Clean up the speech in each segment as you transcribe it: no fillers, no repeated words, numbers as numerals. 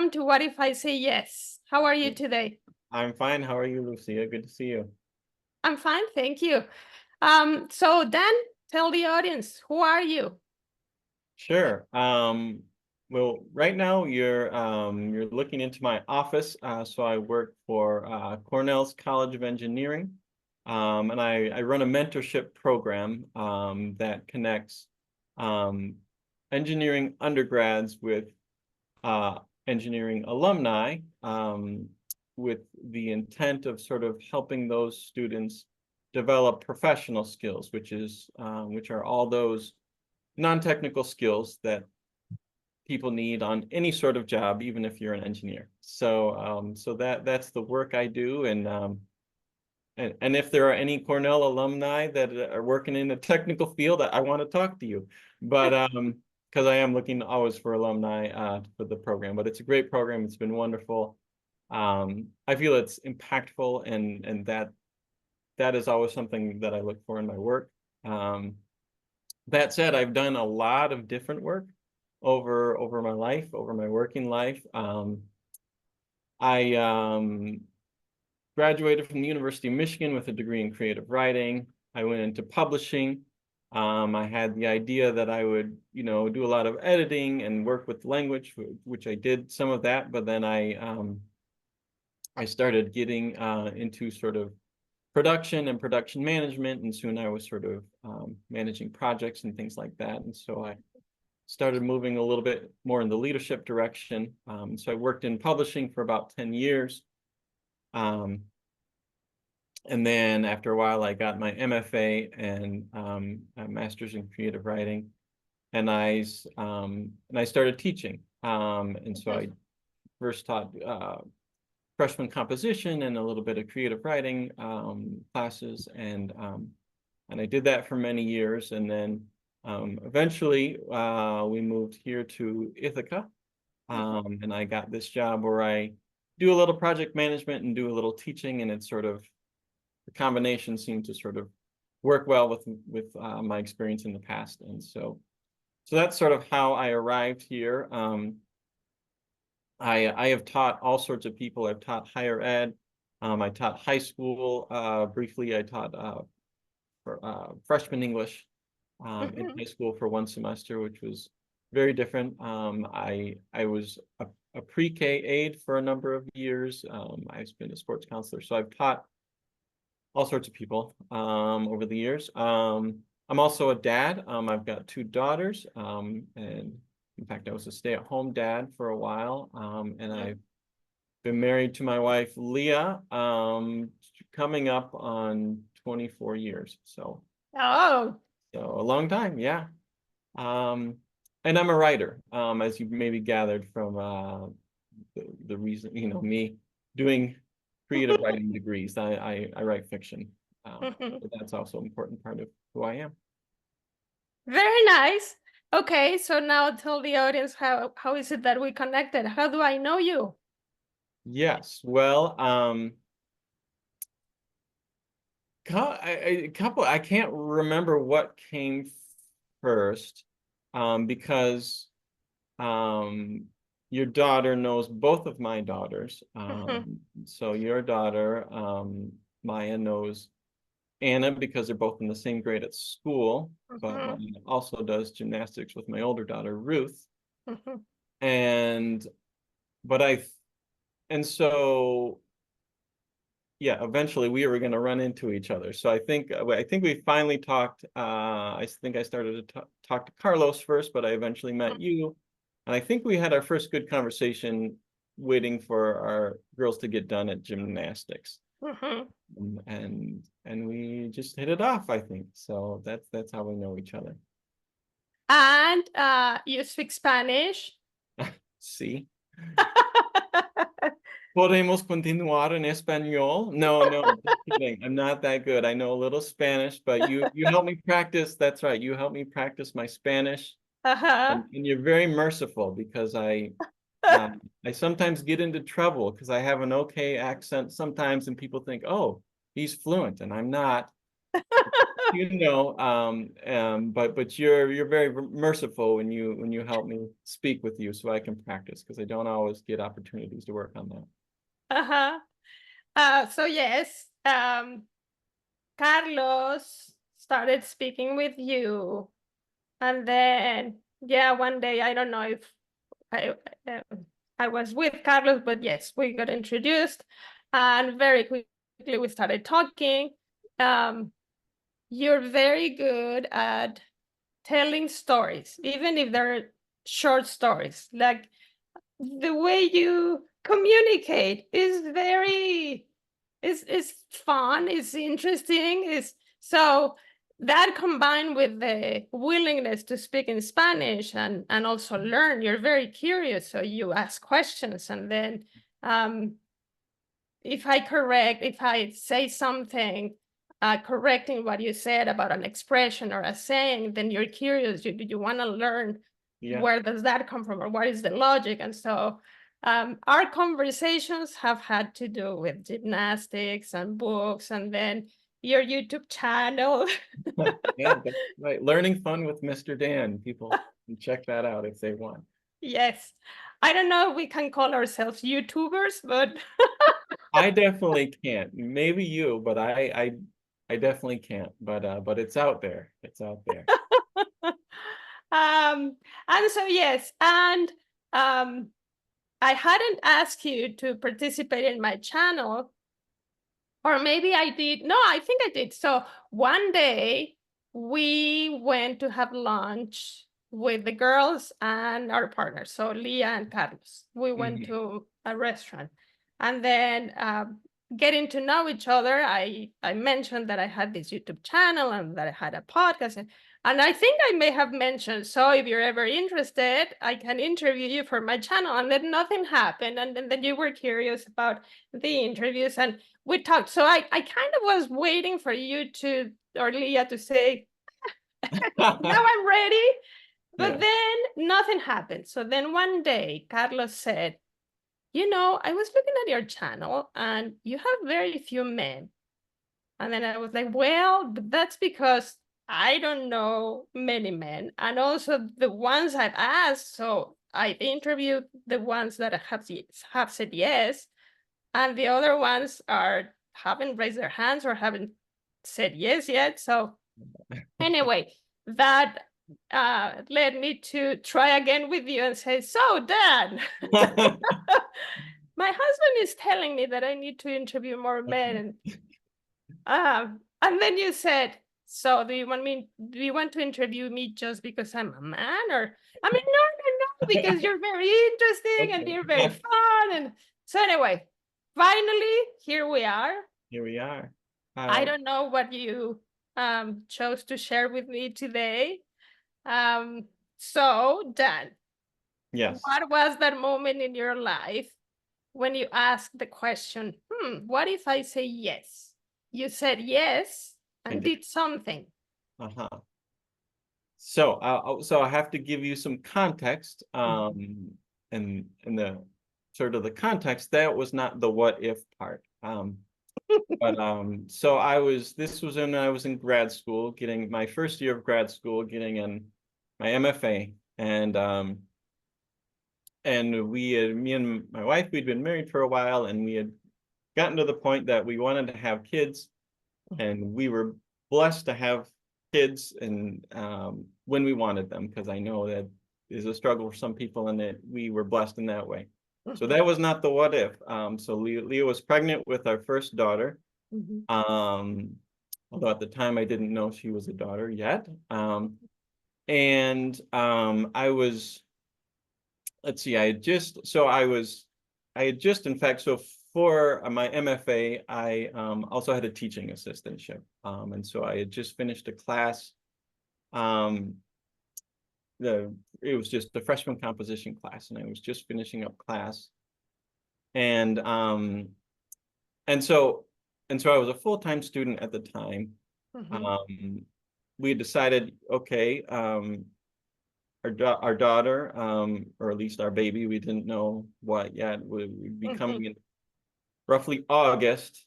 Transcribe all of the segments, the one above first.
welcome to What If I Say Yes. How are you today? I'm fine. How are you, Lucia? Good to see you. I'm fine, thank you. So Dan, tell the audience, who are you? Sure. Well, right now you're looking into my office. So I work for Cornell's College of Engineering, and I run a mentorship program that connects um, engineering undergrads with uh, engineering alumni, with the intent of sort of helping those students develop professional skills, which are all those non-technical skills that people need on any sort of job, even if you're an engineer. So that's the work I do, and if there are any Cornell alumni that are working in a technical field, I want to talk to you. But because I am looking always for alumni for the program, but it's a great program. It's been wonderful. I feel it's impactful, and that is always something that I look for in my work. That said, I've done a lot of different work over my life, over my working life. I graduated from the University of Michigan with a degree in creative writing. I went into publishing. I had the idea that I would, do a lot of editing and work with language, which I did some of that, but then I started getting into sort of production and production management, and soon I was sort of managing projects and things like that. And so I started moving a little bit more in the leadership direction. So I worked in publishing for about 10 years. And then after a while, I got my MFA and a master's in creative writing, and I started teaching. And so I first taught freshman composition and a little bit of creative writing classes, and I did that for many years. And then eventually we moved here to Ithaca, and I got this job where I do a little project management and do a little teaching, and it's sort of the combination seemed to sort of work well with my experience in the past. And so that's sort of how I arrived here. I have taught all sorts of people. I've taught higher ed. I taught high school briefly. I taught for freshman English in high school for one semester, which was very different. I was a pre-K aide for a number of years. I've been a sports counselor, so I've taught all sorts of people over the years. I'm also a dad. I've got two daughters, and in fact, I was a stay-at-home dad for a while, and I've been married to my wife, Leah, coming up on 24 years. So a long time, yeah. And I'm a writer, as you maybe gathered from the reason, me doing creative writing degrees. I write fiction. But that's also an important part of who I am. Very nice. Okay, so now tell the audience how is it that we connected? How do I know you? Yes, well, I can't remember what came first, because your daughter knows both of my daughters. So your daughter, Maya, knows Anna because they're both in the same grade at school, but Maya also does gymnastics with my older daughter, Ruth. And so yeah, eventually we were going to run into each other. So I think we finally talked. I think I started to talk to Carlos first, but I eventually met you. And I think we had our first good conversation waiting for our girls to get done at gymnastics. And we just hit it off, I think. So that's how we know each other. And you speak Spanish? Sí. ¿Podemos continuar en español? No, just kidding. I'm not that good. I know a little Spanish, but you help me practice. That's right. You help me practice my Spanish. And you're very merciful, because I sometimes get into trouble because I have an okay accent sometimes, and people think, oh, he's fluent, and I'm not. But you're very merciful when you help me speak with you so I can practice because I don't always get opportunities to work on that. Uh-huh. So yes, Carlos started speaking with you, and then yeah, one day I don't know if I uh, I was with Carlos, but yes, we got introduced, and very quickly we started talking. Um, you're very good at telling stories, even if they're short stories. Like the way you communicate is fun, is interesting, is so that combined with the willingness to speak in Spanish and also learn, you're very curious, so you ask questions, and then um, if I say something correcting what you said about an expression or a saying, then you're curious. You want to learn Yeah. where does that come from or what is the logic? And so our conversations have had to do with gymnastics and books, and then your YouTube channel. Yeah, that's right. Learning fun with Mr. Dan. People can check that out if they want. Yes. I don't know if we can call ourselves YouTubers, but I definitely can't. Maybe you, but I definitely can't. But it's out there. It's out there. and so yes, and I hadn't asked you to participate in my channel, or maybe I did. No, I think I did. So one day we went to have lunch with the girls and our partners, so Leah and Carlos. We went Mhm. to a restaurant, and then getting to know each other, I mentioned that I had this YouTube channel and that I had a podcast, and I think I may have mentioned, so if you're ever interested, I can interview you for my channel, and then nothing happened, and then you were curious about the interviews, and we talked. So I kind of was waiting for you to, or Leah, to say, now I'm ready. But Yeah. then nothing happened. So then one day, Carlos said, I was looking at your channel and you have very few men. And then I was like, well, but that's because I don't know many men. And also the ones I've asked, so I interviewed the ones that have said yes, and the other ones haven't raised their hands or haven't said yes yet. So anyway, that led me to try again with you and say, so Dan, my husband is telling me that I need to interview more men. And then you said, so do you want to interview me just because I'm a man? Or, I mean, no, because you're very interesting and Okay. you're very fun. And so anyway, finally, here we are. Here we are. I don't know what you chose to share with me today. So Dan, Yes. what was that moment in your life when you asked the question, what if I say yes? You said yes I and did. did something. Uh-huh. So I have to give you some context. And the sort of the context that was not the what if part. So this was when I was in grad school, getting my first year of grad school, getting in my MFA, and me and my wife, we'd been married for a while, and we had gotten to the point that we wanted to have kids, and we were blessed to have kids, and when we wanted them, because I know that is a struggle for some people, and that we were blessed in that way. So that was not the what if. So Leah was pregnant with our first daughter. Although at the time I didn't know she was a daughter yet. I was, let's see, in fact, so for my MFA, I also had a teaching assistantship. And so I had just finished a class. Um, it was just a freshman composition class, and I was just finishing up class. And and so I was a full-time student at the time. We decided, okay, our daughter, or at least our baby, we didn't know what yet, would be coming in roughly August.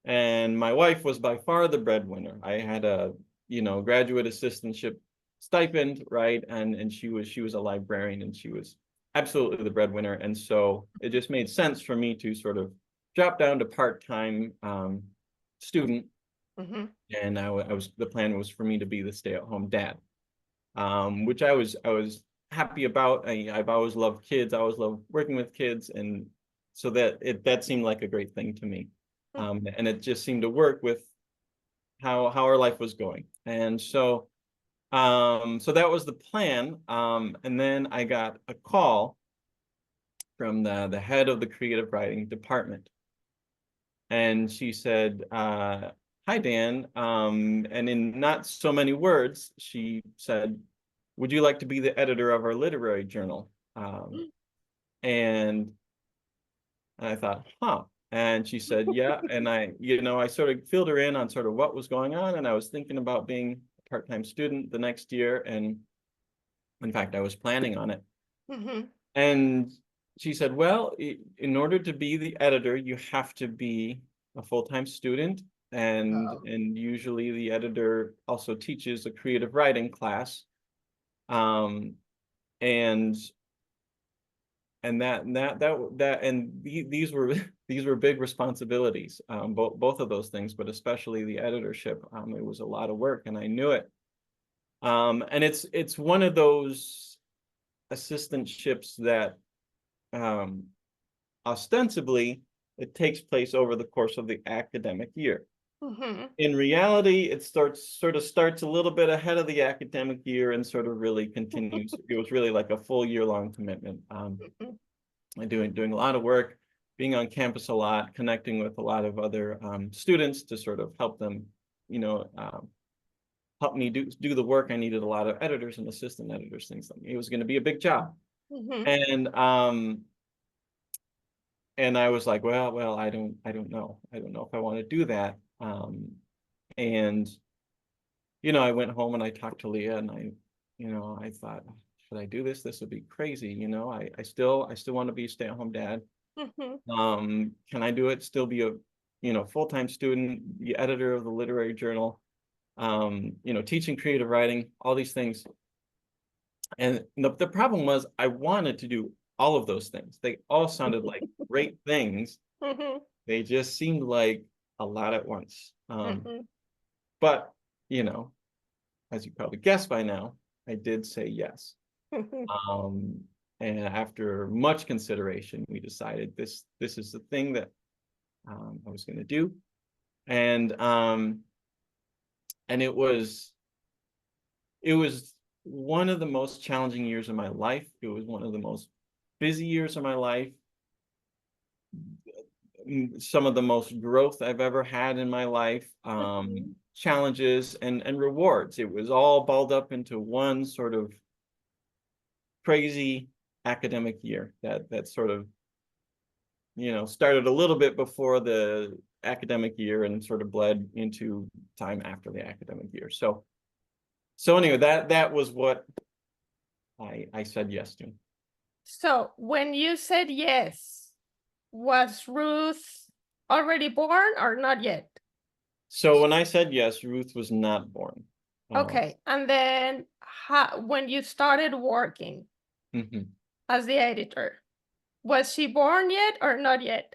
And my wife was by far the breadwinner. I had a graduate assistantship stipend, right? And she was a librarian, and she was absolutely the breadwinner. And so it just made sense for me to sort of drop down to part-time student. Mm-hmm. And the plan was for me to be the stay-at-home dad, which I was happy about. I've always loved kids. I always loved working with kids, and so that seemed like a great thing to me. And it just seemed to work with how our life was going. And so that was the plan. And then I got a call from the head of the creative writing department. And she said, hi, Dan. And in not so many words, she said, would you like to be the editor of our literary journal? And I thought, huh. And she said, yeah. And I sort of filled her in on sort of what was going on. And I was thinking about being a part-time student the next year. And in fact, I was planning on it. Mm-hmm. And she said, well, in order to be the editor, you have to be a full-time student. And Oh. usually the editor also teaches a creative writing class. Um, and these were these were big responsibilities, both of those things, but especially the editorship. It was a lot of work, and I knew it. And it's one of those assistantships that ostensibly it takes place over the course of the academic year. Mm-hmm. In reality, it starts a little bit ahead of the academic year and sort of really continues. It was really like a full year-long commitment. And doing a lot of work, being on campus a lot, connecting with a lot of other students to sort of help them, help me do the work. I needed a lot of editors and assistant editors, things like that. It was going to be a big job. Mm-hmm. And I was like, well, I don't know. I don't know if I want to do that. And I went home and I talked to Leah, and I thought, should I do this? This would be crazy. I still want to be a stay-at-home dad. Mm-hmm. Can I do it? Still be a, full-time student, the editor of the literary journal, teaching creative writing, all these things. And the problem was I wanted to do all of those things. They all sounded like great things. Mm-hmm. They just seemed like a lot at once. Mm-hmm. But, as you probably guessed by now, I did say yes. Um, and after much consideration, we decided this is the thing that I was going to do. And it was one of the most challenging years of my life. It was one of the most busy years of my life. Some of the most growth I've ever had in my life, challenges and rewards. It was all balled up into one sort of crazy academic year that sort of, started a little bit before the academic year and sort of bled into time after the academic year. So anyway, that was what I said yes to. So when you said yes, was Ruth already born or not yet? So when I said yes, Ruth was not born. Okay. And then when you started working Mhm. as the editor, was she born yet or not yet?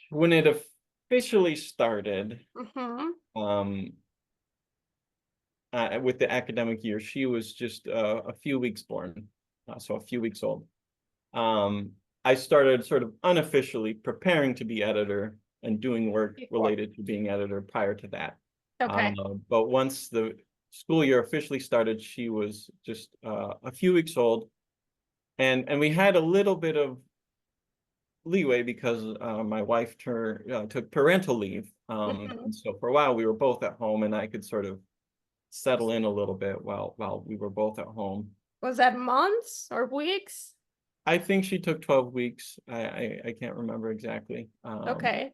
When it officially started, Mm-hmm. with the academic year, she was just a few weeks born, so a few weeks old. I started sort of unofficially preparing to be editor and doing work Before. related to being editor prior to that. Okay. But once the school year officially started, she was just a few weeks old, and we had a little bit of leeway because my wife took parental leave, Mm-hmm. and so for a while we were both at home, and I could sort of settle in a little bit while we were both at home. Was that months or weeks? I think she took 12 weeks. I can't remember exactly. Okay.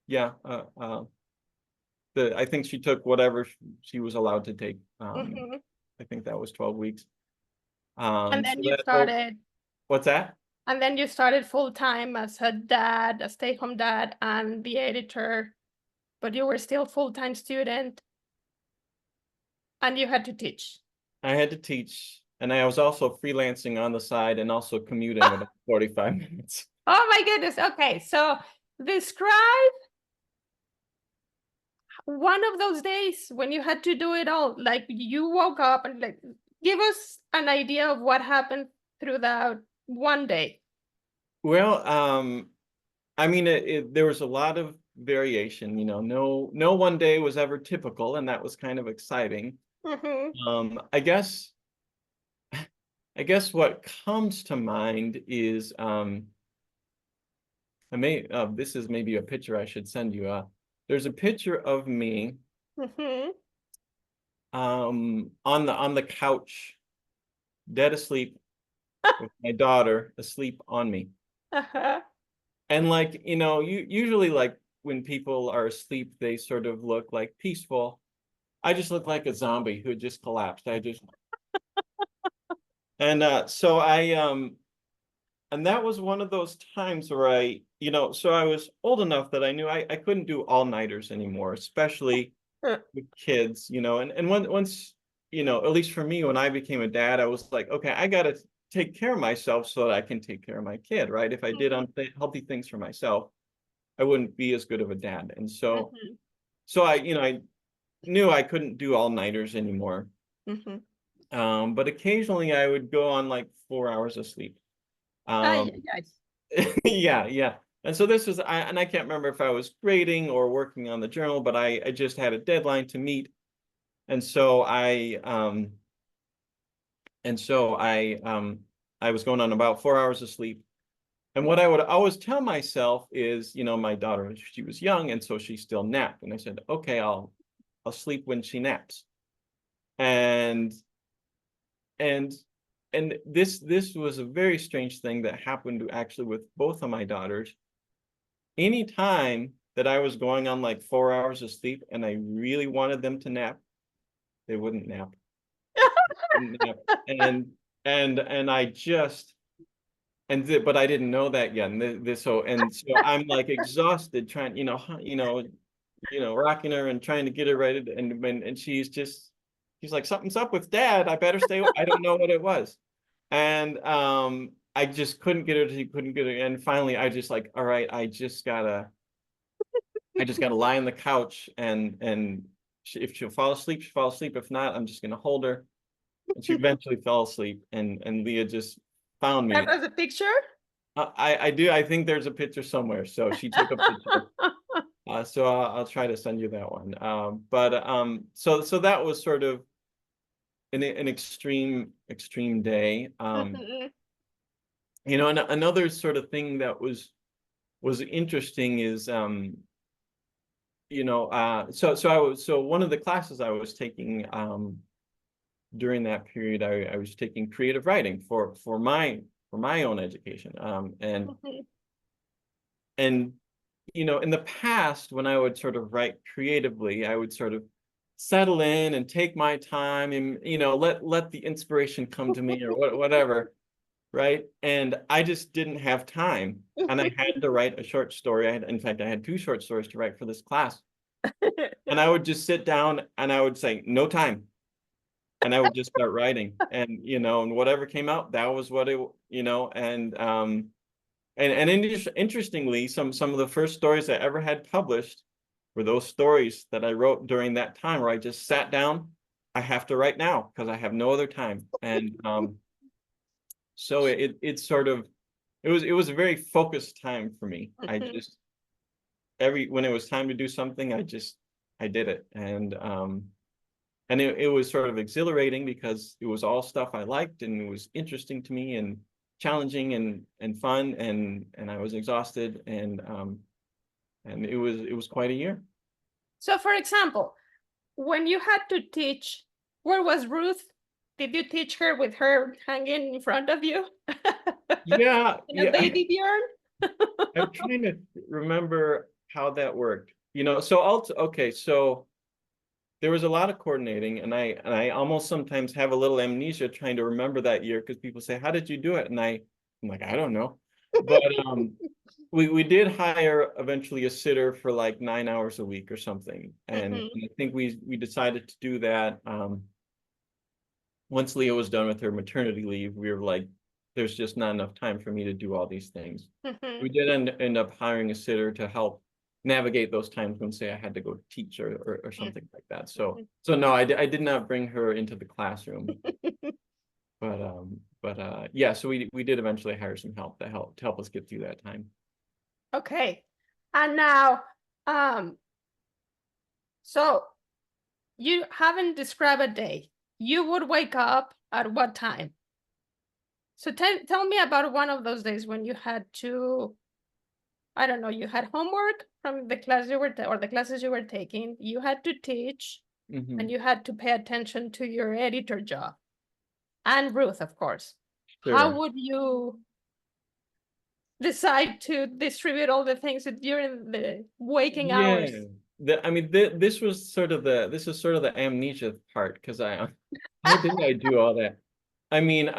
Yeah. I think she took whatever she was allowed to take. Mm-hmm. I think that was 12 weeks. And So then you that, started, what's that? and then you started full time as a dad, a stay-home dad, and the editor, but you were still full-time student. And you had to teach. I had to teach, and I was also freelancing on the side and also commuting about 45 minutes. Oh my goodness. Okay, so describe one of those days when you had to do it all. Like you woke up and like give us an idea of what happened through that one day. Well, I mean, there was a lot of variation, no one day was ever typical, and that was kind of exciting. Mm-hmm. I guess what comes to mind is this is maybe a picture I should send you. There's a picture of me Mm-hmm. on the couch, dead asleep, with my daughter asleep on me. Uh-huh. And like, you usually, like, when people are asleep, they sort of look like peaceful. I just look like a zombie who just collapsed. And so and that was one of those times where so I was old enough that I knew I couldn't do all-nighters anymore, especially with kids, and once, at least for me, when I became a dad, I was like, okay, I gotta take care of myself so that I can take care of my kid, right? If I did unhealthy things for myself, I wouldn't be as good of a dad. And so Mm-hmm. I knew I couldn't do all-nighters anymore. Mm-hmm. But occasionally I would go on like 4 hours of sleep. Ay, Um, ay, ay. yeah, yeah. And so this was, and I can't remember if I was grading or working on the journal, but I just had a deadline to meet. And so I was going on about 4 hours of sleep. And what I would always tell myself is, my daughter, she was young, and so she still napped. And I said, okay, I'll sleep when she naps. And and and this was a very strange thing that happened actually with both of my daughters. Anytime that I was going on like 4 hours of sleep and I really wanted them to nap, they wouldn't nap. Wouldn't nap. And I just but I didn't know that yet. And so I'm like exhausted trying, rocking her and trying to get her ready. And she's like, something's up with dad. I better stay. I don't know what it was. And I just couldn't get her to, couldn't get her. And finally I just like, all right, I just gotta lie on the couch, and if she'll fall asleep, she'll fall asleep. If not, I'm just gonna hold her. And she eventually fell asleep, and Leah just found That me. was a picture? I do. I think there's a picture somewhere. So she took a picture. So I'll try to send you that one. But so that was sort of an extreme day. Mhm. Another sort of thing that was interesting is so one of the classes I was taking during that period, I was taking creative writing for my own education. Mhm. And in the past, when I would sort of write creatively, I would sort of settle in and take my time and let the inspiration come to me, or whatever, right? And I just didn't have time, and I had to write a short story. In fact, I had two short stories to write for this class, and I would just sit down and I would say, no time. And I would just start writing, and whatever came out, that was what interestingly, some of the first stories I ever had published were those stories that I wrote during that time, where I just sat down. I have to write now because I have no other time. And so it was a very focused time for me. I Mhm. just when it was time to do something, I did it. And it was sort of exhilarating because it was all stuff I liked, and it was interesting to me and challenging and fun, and I was exhausted, and it was quite a year. So, for example, when you had to teach, where was Ruth? Did you teach her with her hanging in front of you? Yeah, In a yeah. baby Bjorn? I'm trying to remember how that worked. Okay, so there was a lot of coordinating, and I almost sometimes have a little amnesia trying to remember that year, because people say, "How did you do it?" And I'm like, "I don't know." But we did hire eventually a sitter for like 9 hours a week or something. And I think we decided to do that. Once Leah was done with her maternity leave, we were like, there's just not enough time for me to do all these things. We did end up hiring a sitter to help navigate those times when, say, I had to go teach or something like that. So no, I did not bring her into the classroom. But yeah, so we did eventually hire some help to help us get through that time. Okay. And now, so you haven't described a day. You would wake up at what time? So tell me about one of those days when you had to, I don't know, you had homework from the class you were or the classes you were taking, you had to teach, and you had to pay attention to your editor job. And Ruth, of course. How Sure. would you decide to distribute all the things during the waking Yeah. hours? I mean, this was sort of the amnesia part because how did I do all that? I mean,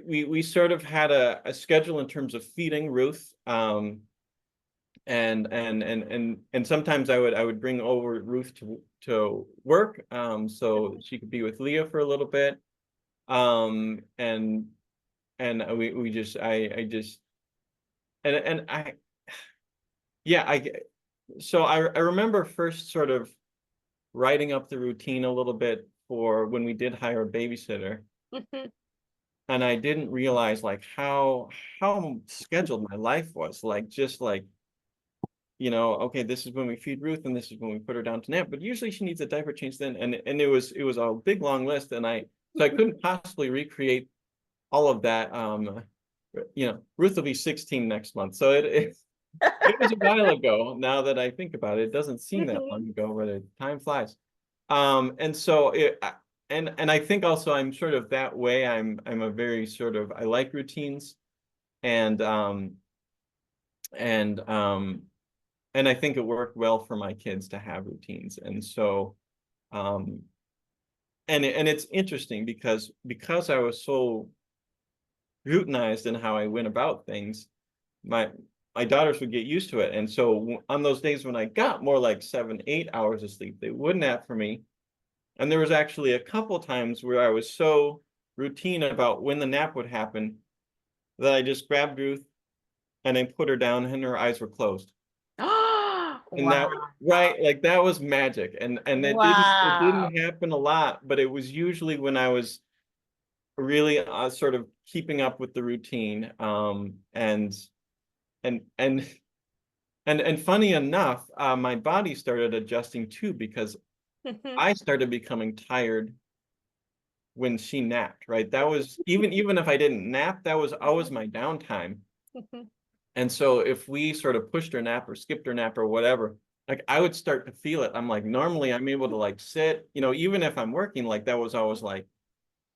we sort of had a schedule in terms of feeding Ruth, and sometimes I would bring over Ruth to work, so she could be with Leah for a little bit, and we just I just and I yeah I so I remember first sort of writing up the routine a little bit for when we did hire a babysitter. And I didn't realize like how scheduled my life was. Like just like, okay, this is when we feed Ruth and this is when we put her down to nap. But usually she needs a diaper change then. And it was a big long list. And I couldn't possibly recreate all of that. Ruth will be 16 next month. So it was a while ago. Now that I think about it, it doesn't seem that long ago, where the time flies. And so and I think also I'm sort of that way. I'm a very sort of, I like routines, and and um and I think it worked well for my kids to have routines. And so um and it's interesting because I was so routinized in how I went about things, my my daughters would get used to it. And so on those days when I got more like 7, 8 hours of sleep, they would nap for me. And there was actually a couple times where I was so routine about when the nap would happen that I just grabbed Ruth and I put her down and her eyes were closed. And Wow. that, right, like that was magic. And it didn't Wow. happen a lot, but it was usually when I was really sort of keeping up with the routine. And and and funny enough, my body started adjusting too, because I started becoming tired when she napped, right? That was, even if I didn't nap, that was always my downtime. And so if we sort of pushed her nap or skipped her nap or whatever, like I would start to feel it. I'm like, normally I'm able to like sit, even if I'm working, like that was always like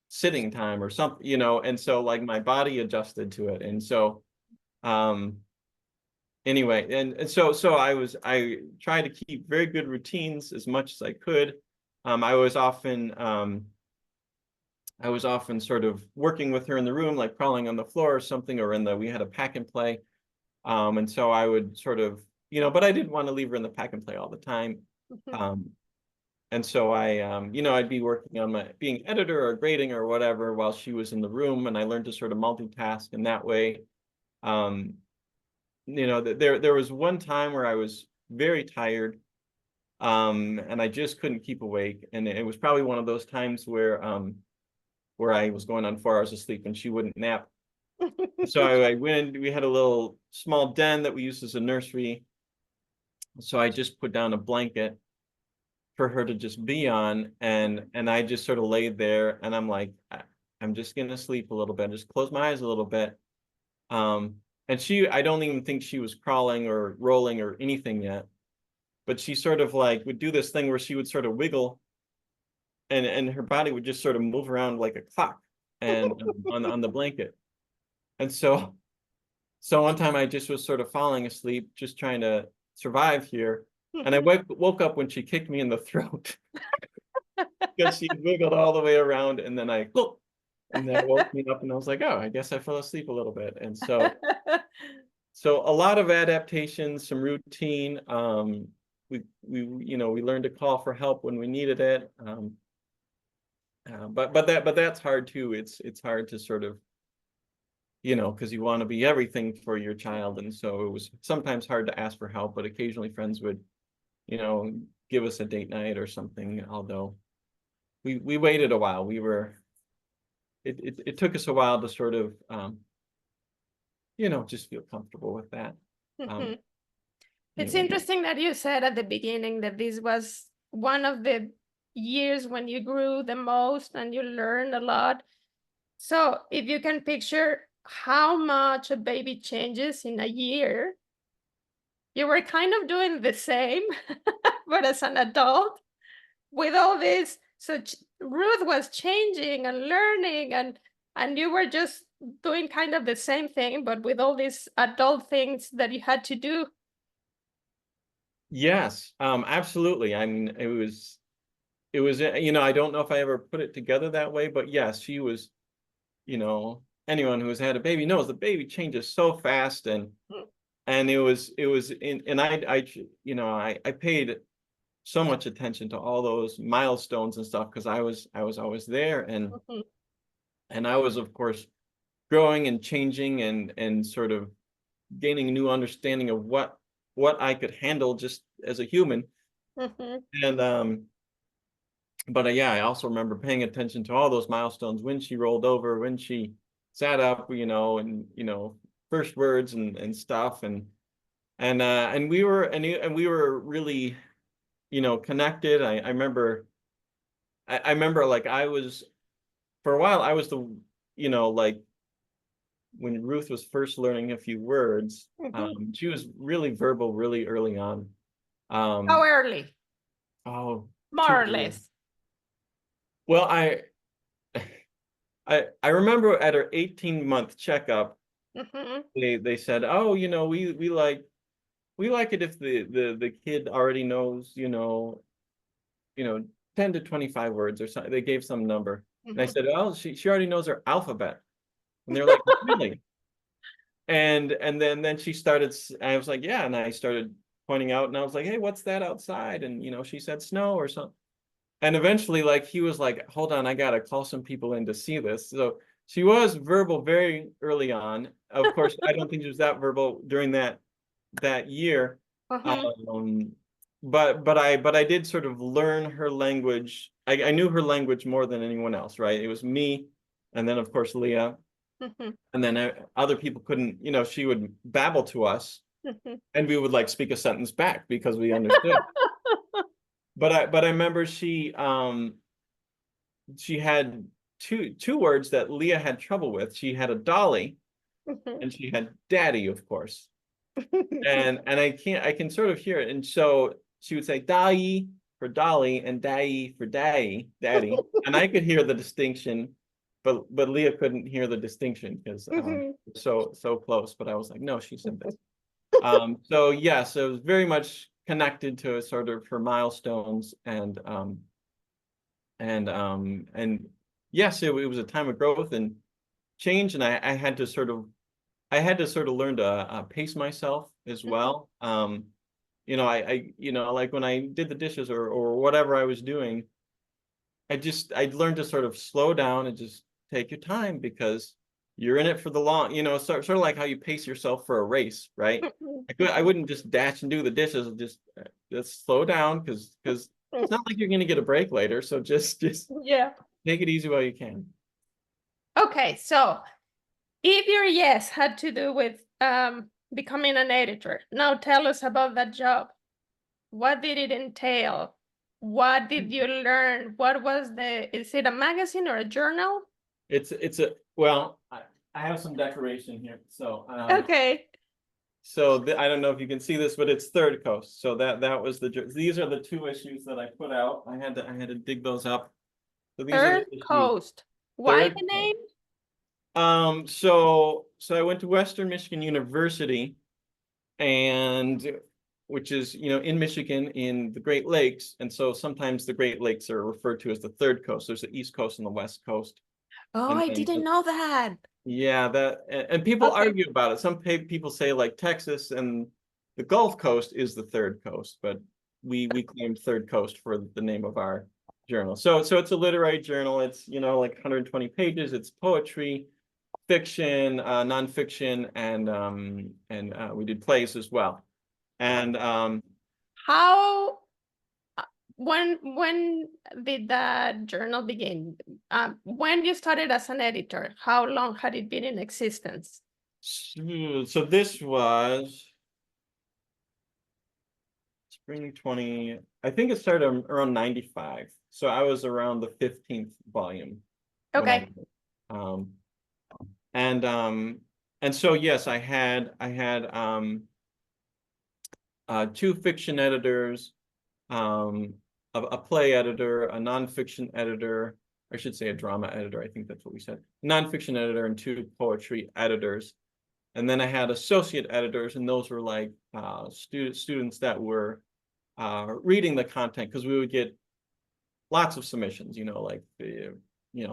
sitting time or something, and so like my body adjusted to it. And so um anyway, and so I tried to keep very good routines as much as I could. I was often sort of working with her in the room, like crawling on the floor or something, or we had a pack and play. And so I would sort of, but I didn't want to leave her in the pack and play all the time. Um, and so I'd be working on my being editor or grading or whatever while she was in the room, and I learned to sort of multitask in that way. Um, there was one time where I was very tired, and I just couldn't keep awake, and it was probably one of those times where I was going on 4 hours of sleep and she wouldn't nap. So I went in, we had a little small den that we used as a nursery. So I just put down a blanket for her to just be on, and I just sort of laid there, and I'm like, I'm just gonna sleep a little bit, just close my eyes a little bit. And I don't even think she was crawling or rolling or anything yet, but she sort of like would do this thing where she would sort of wiggle, and her body would just sort of move around like a clock, and on the blanket. And so one time I just was sort of falling asleep, just trying to survive here. And I woke up when she kicked me in the throat because she wiggled all the way around, and then that woke me up, and I was like, oh, I guess I fell asleep a little bit. And so so a lot of adaptation, some routine. We learned to call for help when we needed it. But that's hard too. It's hard to sort of, because you want to be everything for your child, and so it was sometimes hard to ask for help. But occasionally friends would, you know, give us a date night or something. Although we waited a while. It took us a while to sort of just feel comfortable with that. Um, It's anyway. interesting that you said at the beginning that this was one of the years when you grew the most and you learned a lot. So if you can picture how much a baby changes in a year, you were kind of doing the same, but as an adult with all this. So Ruth was changing and learning, and you were just doing kind of the same thing, but with all these adult things that you had to do. Yes, absolutely. I mean, it was, I don't know if I ever put it together that way, but yes, she was, anyone who has had a baby knows the baby changes so fast, and it was and I paid so much attention to all those milestones and stuff because I was always there, and I was, of course, growing and changing and sort of gaining a new understanding of what I could handle just as a human. And but yeah, I also remember paying attention to all those milestones, when she rolled over, when she sat up, and first words and stuff, and we were really, connected. I remember like I was, for a while I was the, like when Ruth was first learning a few words, she was really verbal really early on. How Um, early? oh, More too or early. less. Well, I remember at her 18-month checkup, Mm-hmm. they said, oh, we like it if the kid already knows, 10 to 25 words or something. They gave some number. And I Mm-hmm. said, oh, she already knows her alphabet. And they're like, really? And then she started, I was like, yeah. And I started pointing out, and I was like, hey, what's that outside? And, she said snow or something. And eventually, like, he was like, hold on, I gotta call some people in to see this. So she was verbal very early on. Of course, I don't think she was that verbal during that year. Mm-hmm. Um, but I did sort of learn her language. I knew her language more than anyone else, right? It was me, and then of course Leah, Mm-hmm. and then other people couldn't. She would babble to us, Mm-hmm. and we would like speak a sentence back because we understood. But I remember she had two words that Leah had trouble with. She had a dolly, and she had daddy, of course. And I can sort of hear it. And so she would say Dai for Dolly and Dai for Daddy. And I could hear the distinction, but Leah couldn't hear the distinction because Mm-hmm. so close. But I was like, no, she said this. So yes, it was very much connected to sort of her milestones, and yes, it was a time of growth and change, and I had to sort of learn to pace myself as well. Like when I did the dishes or whatever I was doing, I learned to sort of slow down and just take your time because you're in it for the long, sort of like how you pace yourself for a race, right? I wouldn't just dash and do the dishes, just slow down because it's not like you're going to get a break later. So just Yeah. take it easy while you can. Okay, so if your yes had to do with becoming an editor, now tell us about that job. What did it entail? What did you learn? What was is it a magazine or a journal? It's a well, I have some decoration here. So Okay. I don't know if you can see this, but it's Third Coast. So that was these are the two issues that I put out. I had to dig those up. So these are the Third issues. Coast. Why Third the Coast. name? So I went to Western Michigan University, and which is, in Michigan in the Great Lakes. And so sometimes the Great Lakes are referred to as the Third Coast. There's the East Coast and the West Coast. Oh, And I then didn't know that. Yeah, that and people Okay. argue about it. Some people say like Texas and the Gulf Coast is the third coast, but we claimed third coast for the name of our journal. So it's a literary journal. It's like 120 pages. It's poetry, fiction, nonfiction, and we did plays as well. And How when did that journal begin? When you started as an editor, how long had it been in existence? so this was spring 20. I think it started around 95. So I was around the 15th volume when I Okay. did it. And and so yes, I had two fiction editors, um, a play editor, a nonfiction editor, I should say a drama editor, I think that's what we said. Nonfiction editor and two poetry editors. And then I had associate editors, and those were like students that were reading the content, because we would get lots of submissions, like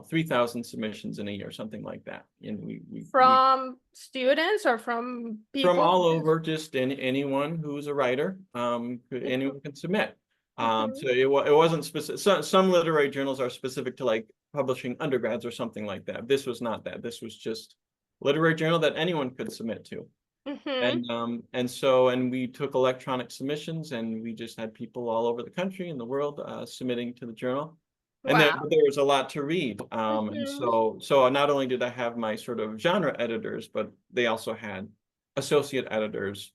3,000 submissions in a year, something like that. And we From students or from from people? all over, just anyone who's a writer, Mhm, anyone can submit. mhm. So it wasn't specific. Some literary journals are specific to like publishing undergrads or something like that. This was not that. This was just literary journal that anyone could submit to. Mhm. And we took electronic submissions, and we just had people all over the country and the world submitting to the journal. And Wow. there was a lot to read. And Mhm. so not only did I have my sort of genre editors, but they also had associate editors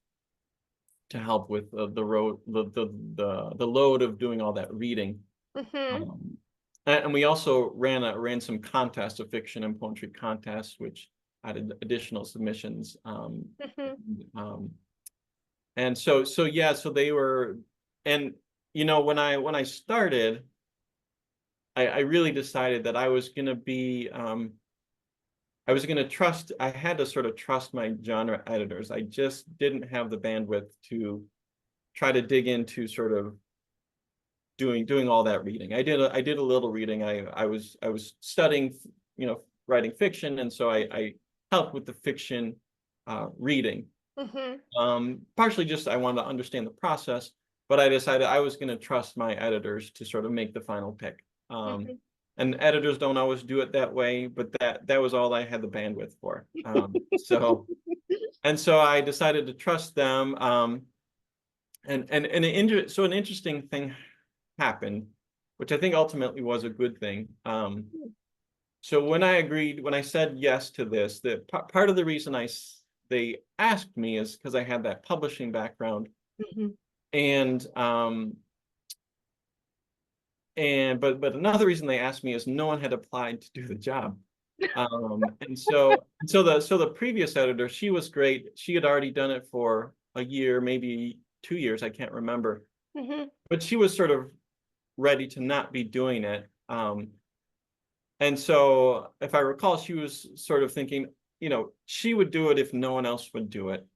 to help with the load of doing all that reading. Mhm. And we also ran some contests, of fiction and poetry contests, which added additional submissions. Mhm. Um, and so yeah, so they were, and when I started, I really decided that I was gonna trust. I had to sort of trust my genre editors. I just didn't have the bandwidth to try to dig into sort of doing all that reading. I did a little reading. I was studying, writing fiction, and so I helped with the fiction reading. Mhm. Partially just I wanted to understand the process, but I decided I was going to trust my editors to sort of make the final pick. Mhm. And editors don't always do it that way, but that was all I had the bandwidth for. So I decided to trust them. So an interesting thing happened, which I think ultimately was a good thing. So when I said yes to this, part of the reason they asked me is because I had that publishing background, Mhm. and but another reason they asked me is no one had applied to do the job. And so the previous editor, she was great. She had already done it for a year, maybe 2 years, I can't remember, Mhm. but she was sort of ready to not be doing it. And so if I recall, she was sort of thinking, she would do it if no one else would do it.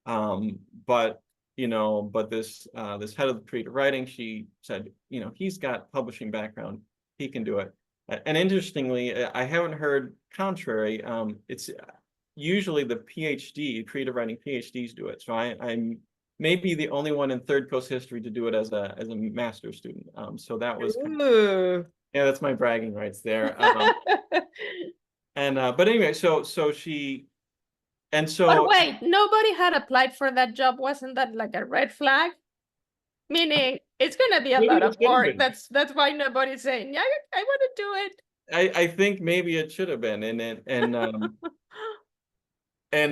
Um, but but this head of the creative writing, she said, he's got publishing background, he can do it. And interestingly, I haven't heard contrary. It's usually the PhD, creative writing PhDs do it. So I'm maybe the only one in Third Coast history to do it as a master's student. So that was kind of, Ooh. yeah, that's my bragging rights there. And but anyway, so she and But so wait, nobody had applied for that job. Wasn't that like a red flag? Meaning it's gonna be a maybe lot it of should have work. been. That's why nobody's saying, yeah, I want to do it. I think maybe it should have been, and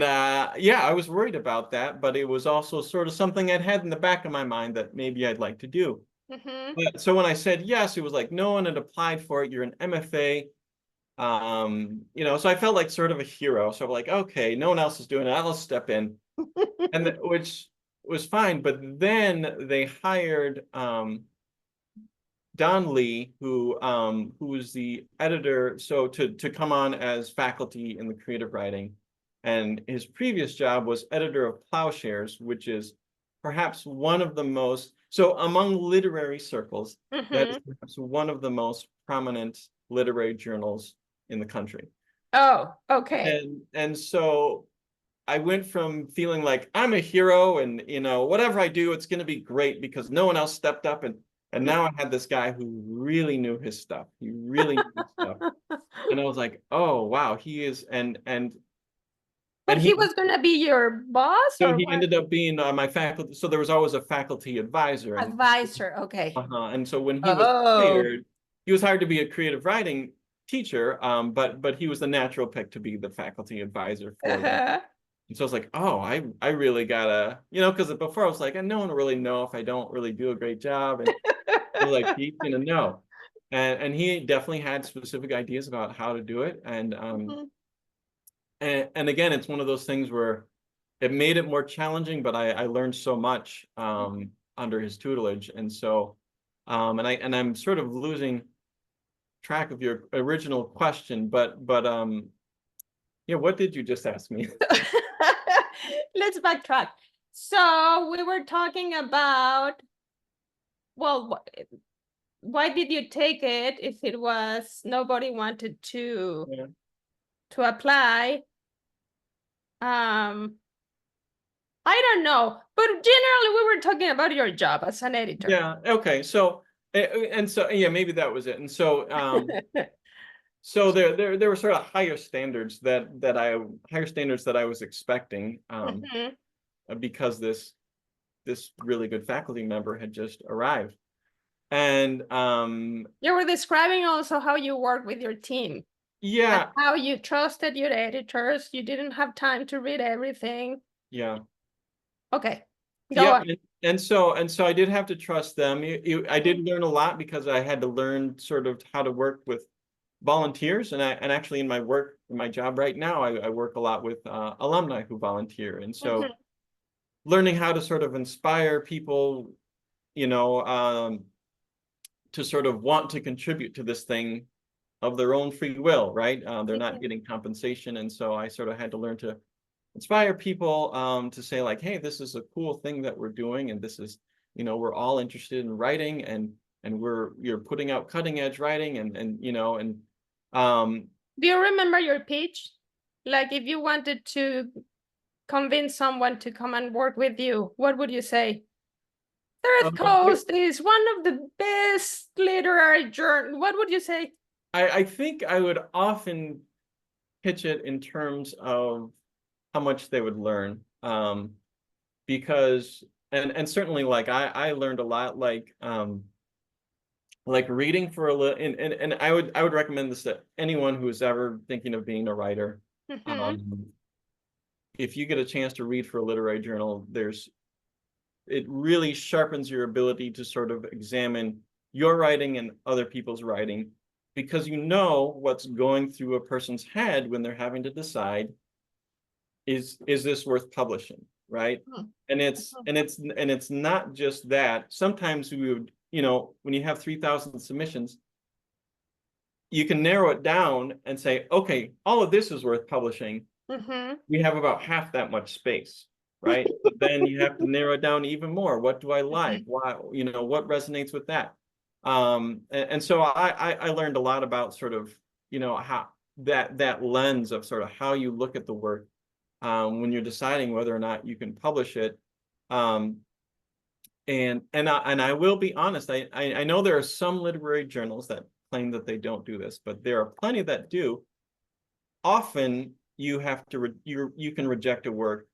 yeah, I was worried about that, but it was also sort of something I'd had in the back of my mind that maybe I'd like to do. Mhm. But so when I said yes, it was like no one had applied for it. You're an MFA, so I felt like sort of a hero. So I'm like, okay, no one else is doing it. I'll step in, which was fine. But then they hired Don Lee, who was the editor, so to come on as faculty in the creative writing, and his previous job was editor of Plowshares, which is perhaps one of the most, so among literary circles, that is Mhm. perhaps one of the most prominent literary journals in the country. Oh, okay. And so I went from feeling like I'm a hero and whatever I do, it's going to be great because no one else stepped up, and now I had this guy who really knew his stuff. He really knew his stuff. And I was like, oh wow, he is But and he he was gonna be your boss so or he what? ended up being my faculty. So there was always a faculty advisor, and Advisor. Okay. and so when he was Oh. hired, he was hired to be a creative writing teacher, but he was the natural pick to be the faculty advisor for them. Uh-huh. And so I was like, oh, I really gotta, because before I was like, no one will really know if I don't really do a great job. And they're like, he's gonna know. And he definitely had specific ideas about how to do it. Mhm. And again, it's one of those things where it made it more challenging, but I learned so much under his tutelage. And so and I'm sort of losing track of your original question, but yeah, what did you just ask me? Let's backtrack. So we were talking about, well, why did you take it if it was nobody wanted Yeah. to apply? I don't know, but generally we were talking about your job as an editor. Yeah. Okay. So and so yeah, maybe that was it. And so so there were sort of higher standards that I was expecting Mhm. because this really good faculty member had just arrived. And You were describing also how you work with your team and yeah, how you trusted your editors. You didn't have time to read everything. yeah. Okay, go Yep. on. And so I did have to trust them. I did Mhm. learn a lot because I had to learn sort of how to work with volunteers, and actually in my job right now, I work a lot with alumni who volunteer, and so Mhm. learning how to sort of inspire people, you know, to sort of want to contribute to this thing of their own free will, right? They're not Mhm. getting compensation, and so I sort of had to learn to inspire people to say like, hey, this is a cool thing that we're doing, and this is, we're all interested in writing, and you're putting out cutting edge writing, and um, Do you remember your pitch? Like if you wanted to convince someone to come and work with you, what would you say? Third I, Coast is one of the best literary journal. What would you say? I think I would often pitch it in terms of how much they would learn, because and certainly like I learned a lot like reading for a little, and I would recommend this to anyone who is ever thinking of being a writer. Mhm. Um, if you get a chance to read for a literary journal, it really sharpens your ability to sort of examine your writing and other people's writing, because you know what's going through a person's head when they're having to decide, is this worth publishing, right? Mhm. And it's not just that. Sometimes we would, when you have 3,000 submissions, you can narrow it down and say, okay, all of this is worth publishing. Mhm. We have about half that much space, right? But then you have to narrow it down even more. What do I like? Mhm. Why, what resonates with that? And so I learned a lot about sort of, how that lens of sort of how you look at the work when you're deciding whether or not you can publish it. Um, and I will be honest, I know there are some literary journals that claim that they don't do this, but there are plenty that do. Often you have to you can reject a work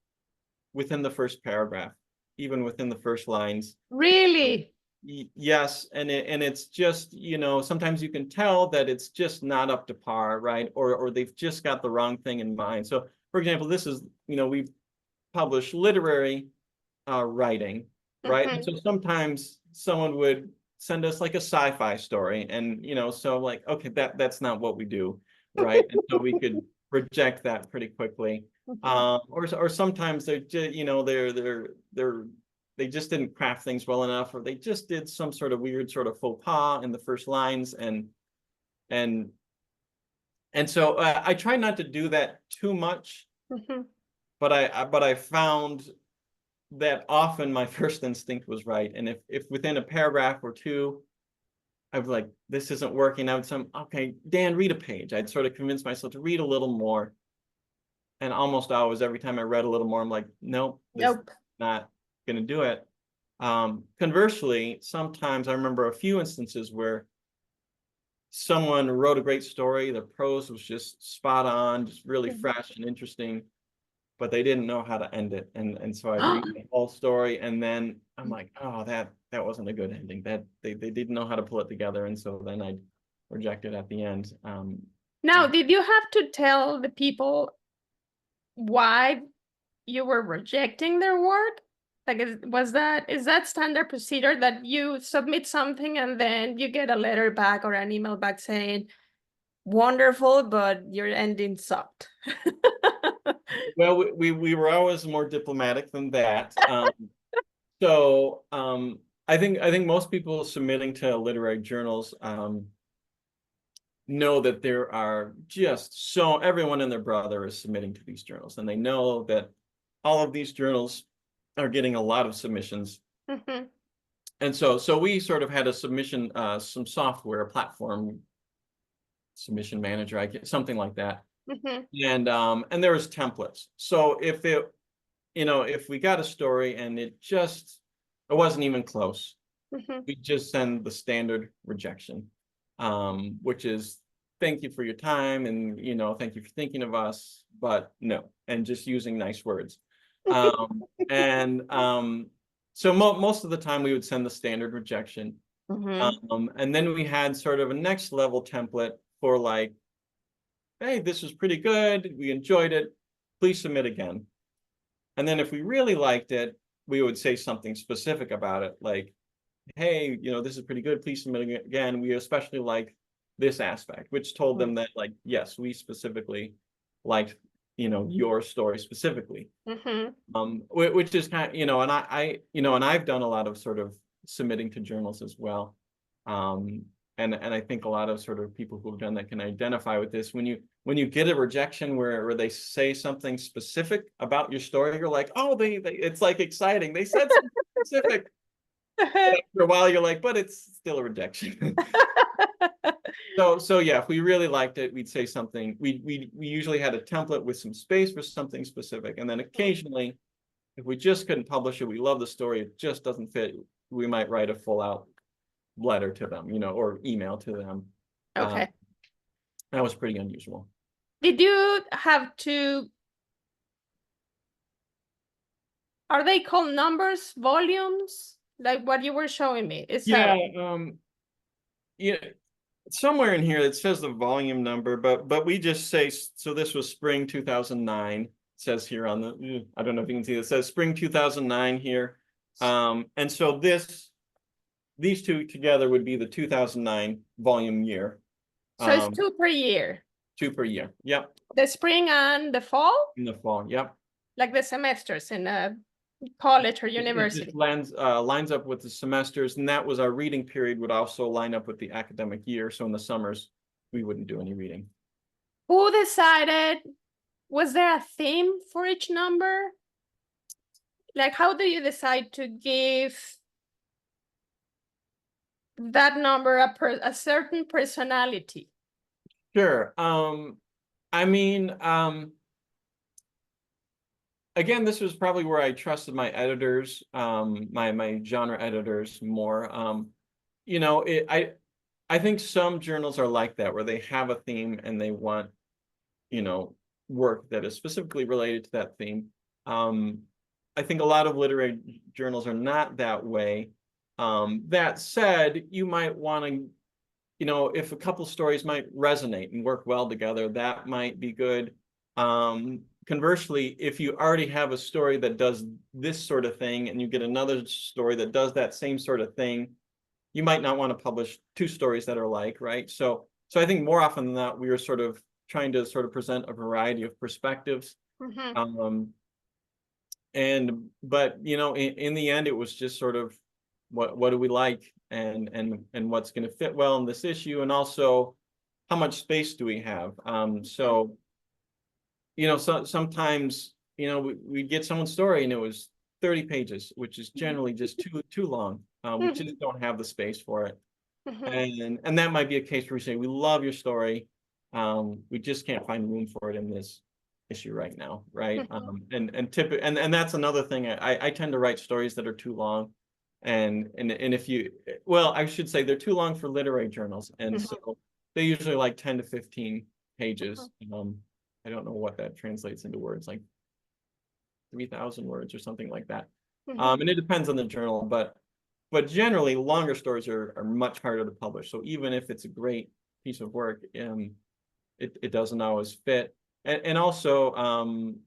within the first paragraph, even within the first lines. Really? Yes, and it's just, sometimes you can tell that it's just not up to par, right? Or they've just got the wrong thing in mind. So, for example, this is, we've published literary writing, right? And Mhm. so sometimes someone would send us like a sci-fi story, and so like, okay, that's not what we do, right? And so we could reject that pretty quickly. Mhm. Or sometimes they're just, they just didn't craft things well enough, or they just did some sort of weird sort of faux pas in the first lines, and and so I try not to do that too much, Mhm. but I found that often my first instinct was right. And if within a paragraph or two, I was like, this isn't working out. So okay, Dan, read a page. I'd sort of convince myself to read a little more. And almost always, every time I read a little more, I'm like, nope, this is Nope. not going to do it. Conversely, sometimes I remember a few instances where someone wrote a great story. The prose was just spot on, just really fresh and interesting, but they didn't know how to end it. And so I'd read the whole story, and then I'm like, oh, that wasn't a good ending. That they didn't know how to pull it together, and so then I'd reject it at the end. Now, did you have to tell the people why you were rejecting their work? Like, is that standard procedure that you submit something and then you get a letter back or an email back saying, wonderful, but your ending sucked? Well, we were always more diplomatic than that. So I think most people submitting to literary journals know that there are just so everyone and their brother is submitting to these journals, and they know that all of these journals are getting a lot of submissions. Mhm, And so we sort of had a submission, some software, a platform submission manager, I guess, something like that. mhm, And there was templates. So if we got a story and it wasn't even close, mhm. we just send the standard rejection, which is thank you for your time and thank you for thinking of us, but no, and just using nice words. And so most of the time we would send the standard rejection. Mhm. And then we had sort of a next level template for like, hey, this was pretty good. We enjoyed it. Please submit again. And then if we really liked it, we would say something specific about it, like, hey, this is pretty good. Please submit again. We especially like this aspect, which told them that, like, yes, we specifically liked, your story specifically. Mhm. Which is kind of, and I've done a lot of sort of submitting to journals as well. And I think a lot of sort of people who've done that can identify with this. When you get a rejection where they say something specific about your story, you're like, oh, it's like exciting. They said something specific. After a while, you're like, but it's still a rejection. So yeah, if we really liked it, we'd say something. We usually had a template with some space for something specific, and then occasionally, if we just couldn't publish it, we love the story, it just doesn't fit, we might write a full out letter to them, or email to them. Okay. That was pretty unusual. Did you have to, are they called numbers, volumes? Like what you were showing me? Is Yeah, that yeah. Somewhere in here it says the volume number, but we just say, so this was spring 2009. It says here on the, I don't know if you can see, it says spring 2009 here. And so these two together would be the 2009 volume year. so it's 2 per year? 2 per year. Yep. The spring and the fall? In the fall. Yep. Like the semesters in a college or It just university? lines up with the semesters, and that was our reading period would also line up with the academic year. So in the summers, we wouldn't do any reading. Who decided? Was there a theme for each number? Like, how do you decide to give that number a certain personality? Sure. I mean, again, this was probably where I trusted my editors, my genre editors more. I think some journals are like that, where they have a theme and they want, work that is specifically related to that theme. I think a lot of literary journals are not that way. That said, you might want to, if a couple stories might resonate and work well together, that might be good. Conversely, if you already have a story that does this sort of thing and you get another story that does that same sort of thing, you might not want to publish two stories that are like, right? So I think more often than not, we are sort of trying to sort of present a variety of perspectives. Mhm. But in the end, it was just sort of what do we like, and what's going to fit well in this issue, and also how much space do we have. So sometimes we'd get someone's story and it was 30 pages, which is generally just too long. We just don't have the space for it. Mhm. And that might be a case where we say, we love your story. We just can't find room for it in this issue right now, right? Mhm. And that's another thing. I tend to write stories that are too long. And if you, well, I should say they're too long for literary journals. And Mhm. so they usually like 10 to 15 pages. I don't know what that translates into words, like 3,000 words or something like that. Mhm. And it depends on the journal, but generally longer stories are much harder to publish. So even if it's a great piece of work, it doesn't always fit. And also,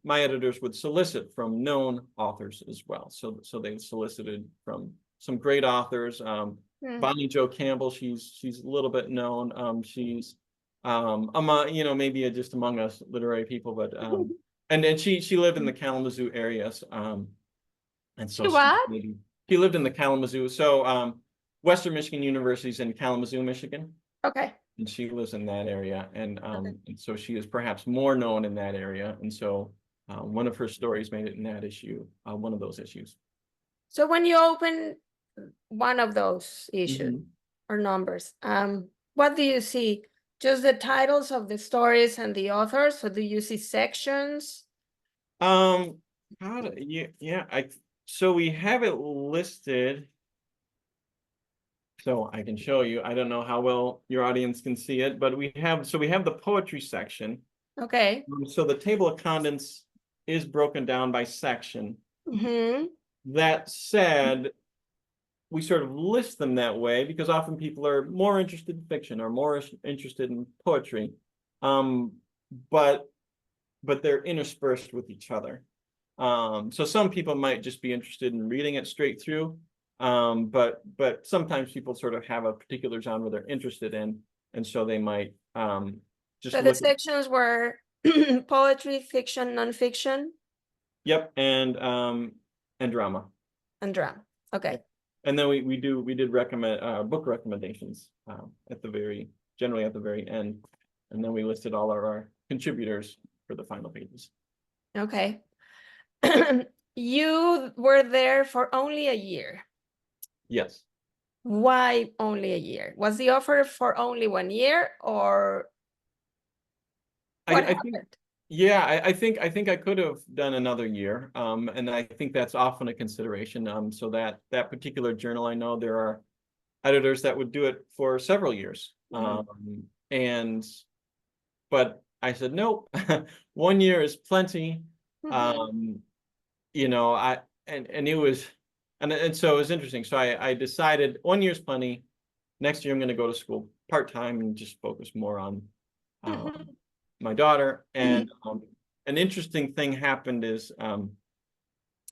my editors would solicit from known authors as well. So they solicited from some great authors. Mhm. Bonnie Jo Campbell, she's a little bit known. She's among, maybe just among us literary people, but and then she lived in the Kalamazoo area. And so She what? she lived in the Kalamazoo. So Western Michigan University is in Kalamazoo, Michigan, Okay. and she lives in that area, Okay. and so she is perhaps more known in that area, and so one of her stories made it in that issue, one of those issues. So when you open one of those issues Mhm. or numbers, what do you see? Just the titles of the stories and the authors, or do you see sections? Um, yeah, so we have it listed. So I can show you. I don't know how well your audience can see it, but we have the poetry section. Okay. So the table of contents is broken down by section. Mm-hmm. That said, we sort of list them that way because often people are more interested in fiction or more interested in poetry. Um, but they're interspersed with each other. So some people might just be interested in reading it straight through. But sometimes people sort of have a particular genre they're interested in, and so they might just So the look at, sections were poetry, fiction, nonfiction, yep, and drama. and drama. Okay. Yep. And then we did recommend book recommendations at the very generally at the very end, and then we listed all of our contributors for the final pages. Okay. You were there for only a year. Yes. Why only a year? Was the offer for only 1 year, or what I think, happened? yeah, I think I could have done another year. And I think that's often a consideration. So that particular journal, I know there are editors that would do it for several years. Mhm. And but I said nope. 1 year is plenty. Mhm. Um, I and it was and so it was interesting. So I decided 1 year's plenty. Next year I'm going to go to school part-time and just focus more on Mhm. my daughter. Mhm. And an interesting thing happened is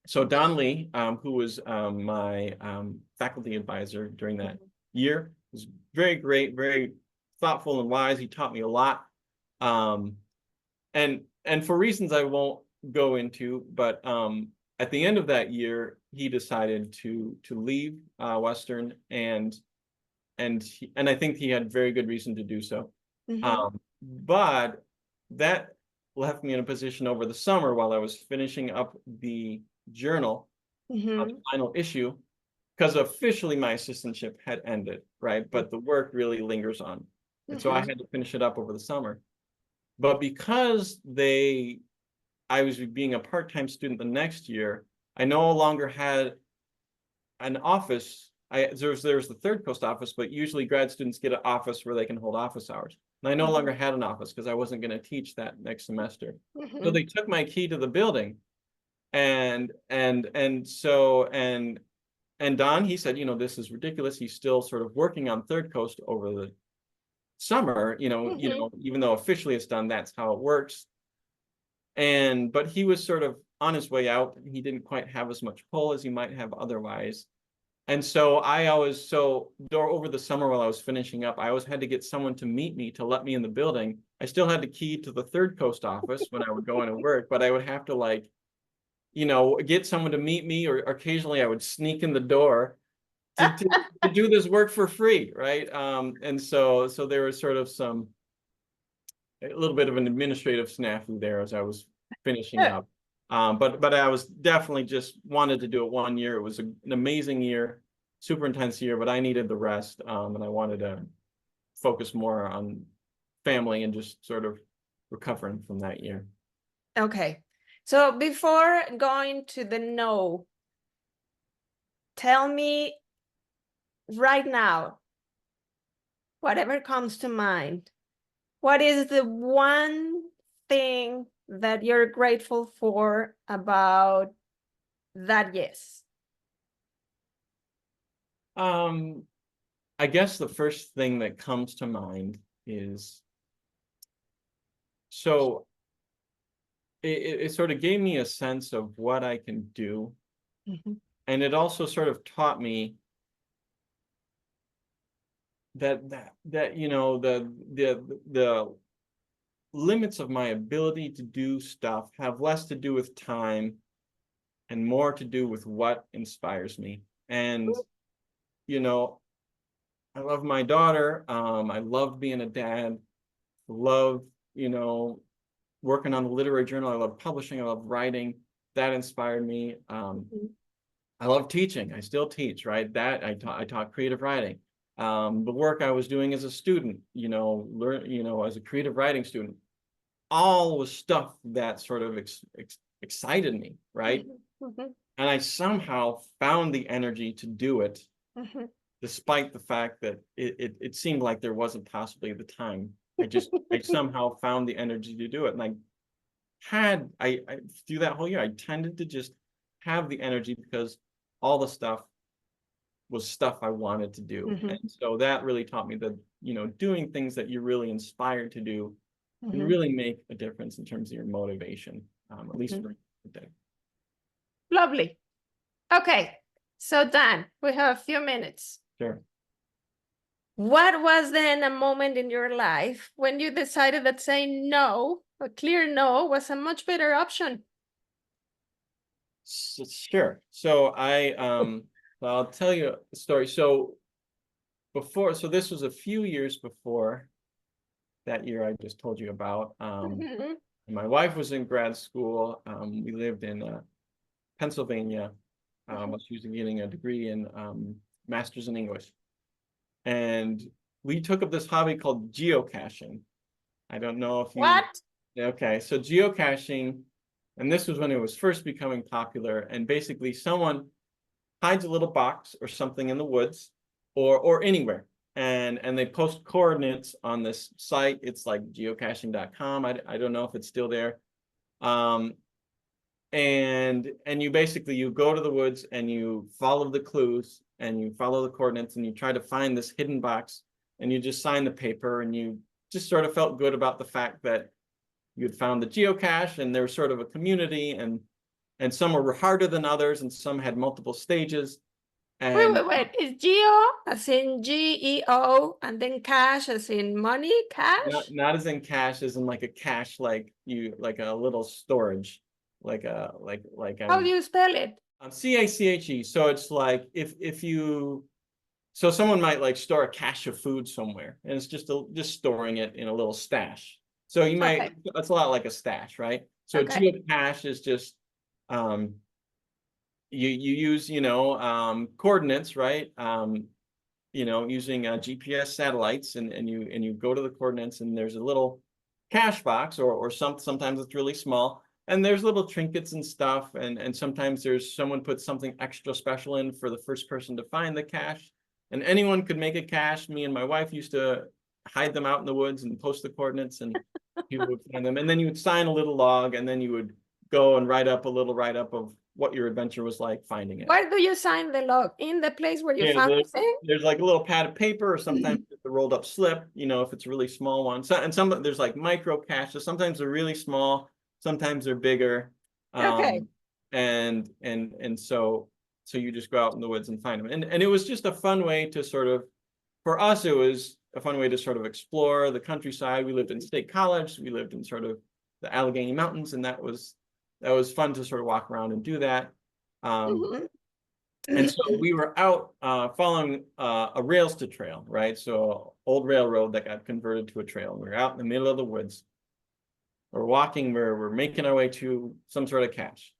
so Don Lee, who was my faculty advisor during that year, was very great, very thoughtful and wise. He taught me a lot. Um, and for reasons I won't go into, but at the end of that year, he decided to leave Western, and I think he had very good reason to do so. Mhm. But that left me in a position over the summer while I was finishing up the journal, the Mhm. final issue, because officially my assistantship had ended, right? But the work really lingers on. And so I Mhm. had to finish it up over the summer. But because I was being a part-time student the next year, I no longer had an office. There's the Third Coast office, but usually grad students get an office where they can hold office hours. And I no longer Mhm. had an office because I wasn't going to teach that next semester. So Mhm. they took my key to the building, and Don, he said, this is ridiculous. He's still sort of working on Third Coast over the summer, Mhm. even though officially it's done, that's how it works. But he was sort of on his way out. He didn't quite have as much pull as he might have otherwise. And so over the summer while I was finishing up, I always had to get someone to meet me to let me in the building. I still had the key to the Third Coast office when I would go into work, but I would have to get someone to meet me, or occasionally I would sneak in the door to do this work for free, right? And so there was sort of a little bit of an administrative snafu there as I was finishing up. But I was definitely just wanted to do it 1 year. It was an amazing year. super intense year, but I needed the rest, and I wanted to focus more on family and just sort of recovering from that year. Okay. So before going to the no, tell me right now, whatever comes to mind, what is the one thing that you're grateful for about that yes? I guess the first thing that comes to mind is, so it sort of gave me a sense of what I can do. Mhm. And it also sort of taught me that you know the limits of my ability to do stuff have less to do with time and more to do with what inspires me. And you know, I love my daughter. I love being a dad. Love, you know, working on the literary journal. I love publishing. I love writing. That inspired me. I love teaching. I still teach, right? That I taught creative writing. The work I was doing as a student, you know, as a creative writing student, all was stuff that sort of excited me, right? Mhm. Mhm. And I somehow found the energy to do it, Mhm. despite the fact that it seemed like there wasn't possibly the time. I somehow found the energy to do it. And I through that whole year, I tended to just have the energy because all the stuff was stuff I wanted to do. Mhm. And so that really taught me that, you know, doing things that you're really inspired to do can Mhm. really make a difference in terms of your motivation, at least Mhm. for the day. Lovely. Okay. So Dan, we have a few minutes. Sure. What was then a moment in your life when you decided that saying no, a clear no, was a much better option? Sure. So I'll tell you a story. So this was a few years before that year I just told you about. Mhm. My wife was in grad school. We lived in Pennsylvania. She was getting a degree in master's in English, and we took up this hobby called geocaching. I don't know if you. What? Okay, so geocaching, and this was when it was first becoming popular. And basically, someone hides a little box or something in the woods, or anywhere, and they post coordinates on this site. It's like geocaching.com. I don't know if it's still there. Um, and you basically you go to the woods and you follow the clues and you follow the coordinates and you try to find this hidden box, and you just sign the paper, and you just sort of felt good about the fact that you had found the geocache, and there was sort of a community, and some were harder than others and some had multiple stages. Wait, And wait, wait. Is geo as in GEO and then cash as in money, cash? not as in cache, as in like a cache, like you like a little storage, like a like How do you spell it? CACHE. So it's like if you, so someone might like store a cache of food somewhere, and it's just storing it in a little stash. So you might, Okay, that's a lot like a stash, right? So a okay. geocache is just you use, you know, coordinates, right? You know, using GPS satellites, and you go to the coordinates, and there's a little cache box, or sometimes it's really small, and there's little trinkets and stuff, and sometimes there's someone puts something extra special in for the first person to find the cache, and anyone could make a cache. Me and my wife used to hide them out in the woods and post the coordinates, and people would find them, and then you would sign a little log, and then you would go and write up a little write up of what your adventure was like finding it. Where do you sign the log? In the place where you Yeah, found the thing? there's like a little pad of paper, or sometimes it's a rolled up slip, you know, if it's a really small one. So, and some there's like micro caches. Sometimes they're really small, sometimes they're bigger. Okay. Um, and so you just go out in the woods and find them. And it was just a fun way to sort of, for us, it was a fun way to sort of explore the countryside. We lived in State College, we lived in sort of the Allegheny Mountains, and that was fun to sort of walk around and do that. Um, Mhm. and so we were out following a rails to trail, right? So old railroad that got converted to a trail. We were out in the middle of the woods. We're walking, we're making our way to some sort of cache.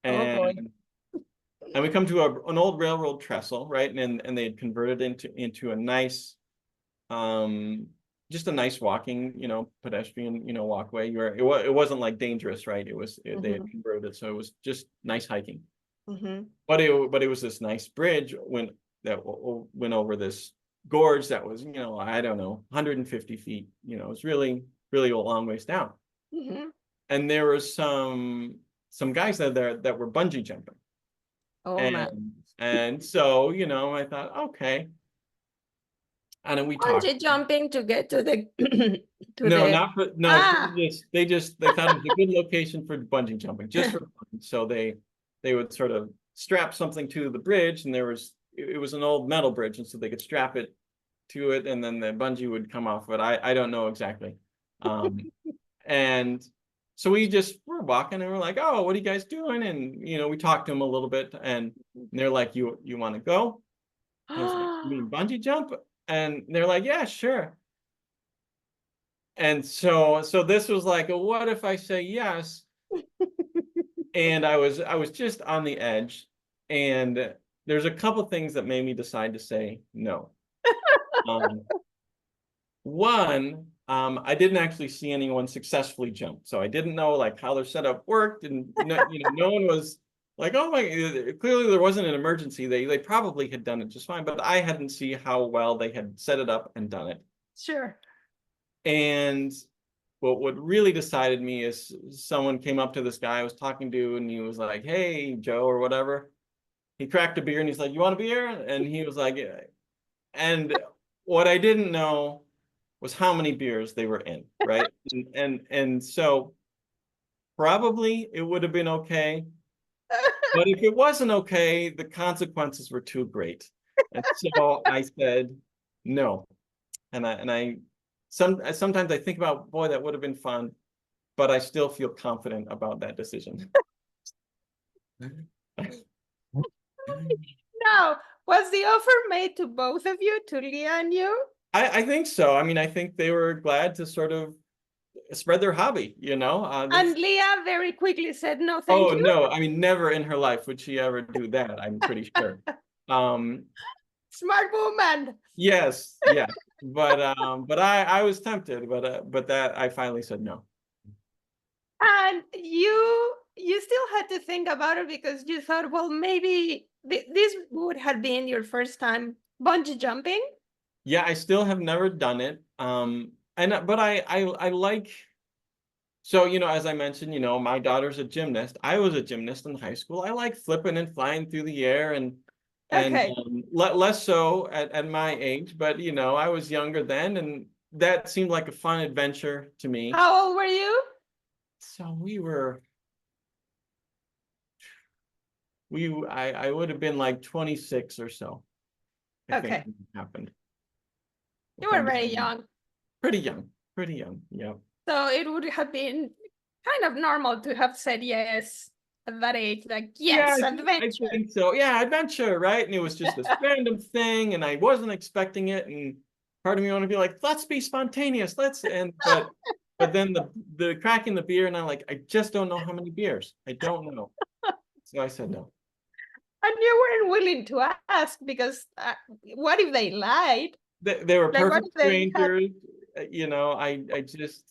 Oh boy. And And we come to an old railroad trestle, right? And they had converted into a nice, just a nice walking, pedestrian, walkway. It wasn't like dangerous, right? They had Mhm, converted it, so it was just nice hiking. mhm, But it was this nice bridge went over this gorge that was, I don't know, 150 feet. It was really, really a long ways down. mhm. And there were some guys that were bungee jumping. Oh my. And so, I thought, okay. And then we talked. Bungee jumping to get to the to No, the not for no, ah they thought it was a good location for bungee jumping, just for fun. So they would sort of strap something to the bridge, and it was an old metal bridge, and so they could strap it to it, and then the bungee would come off of it. I don't know exactly. And so we just were walking, and we're like, oh, what are you guys doing? And we talked to them a little bit, and they're like, you want to go? I was like, you mean bungee jump? And they're like, yeah, sure. And so this was like, what if I say yes? And I was just on the edge, and there's a couple things that made me decide to say no. Um, One, I didn't actually see anyone successfully jump, so I didn't know like how their setup worked, and no one was like, oh my, clearly there wasn't an emergency. They probably had done it just fine, but I hadn't seen how well they had set it up and done it. sure. And what really decided me is someone came up to this guy I was talking to, and he was like, hey, Joe, or whatever. He cracked a beer, and he's like, you want a beer? And he was like, yeah. And what I didn't know was how many beers they were in, right? And so probably it would have been okay, but if it wasn't okay, the consequences were too great. And so I said no. And I sometimes I think about, boy, that would have been fun, but I still feel confident about that decision. Now, was the offer made to both of you, to Leah and you? I think so. I mean, I think they were glad to sort of spread their hobby, And Leah very quickly said, no, thank Oh you. no, I mean, never in her life would she ever do that, I'm pretty sure. Um, Smart woman. yes, yeah. But I was tempted, but that I finally said no. And you still had to think about it because you thought, well, maybe this would have been your first time bungee jumping. Yeah, I still have never done it. But I like, so as I mentioned, my daughter's a gymnast. I was a gymnast in high school. I like flipping and flying through the air, and Okay. less so at my age, but I was younger then, and that seemed like a fun adventure to me. How old were you? So I would have been like 26 or so, I think, Okay. when it happened. You If were I'm very being young. pretty young. Yeah. So it would have been kind of normal to have said yes at that age, like, Yeah, yes, I adventure. think so. Yeah, adventure, right? And it was just this random thing, and I wasn't expecting it. And part of me wanted to be like, let's be spontaneous. But then the cracking the beer, and I'm like, I just don't know how many beers. I don't know. So I said no. And you weren't willing to ask because what if they lied? They were Like, what perfect if they had strangers. I just,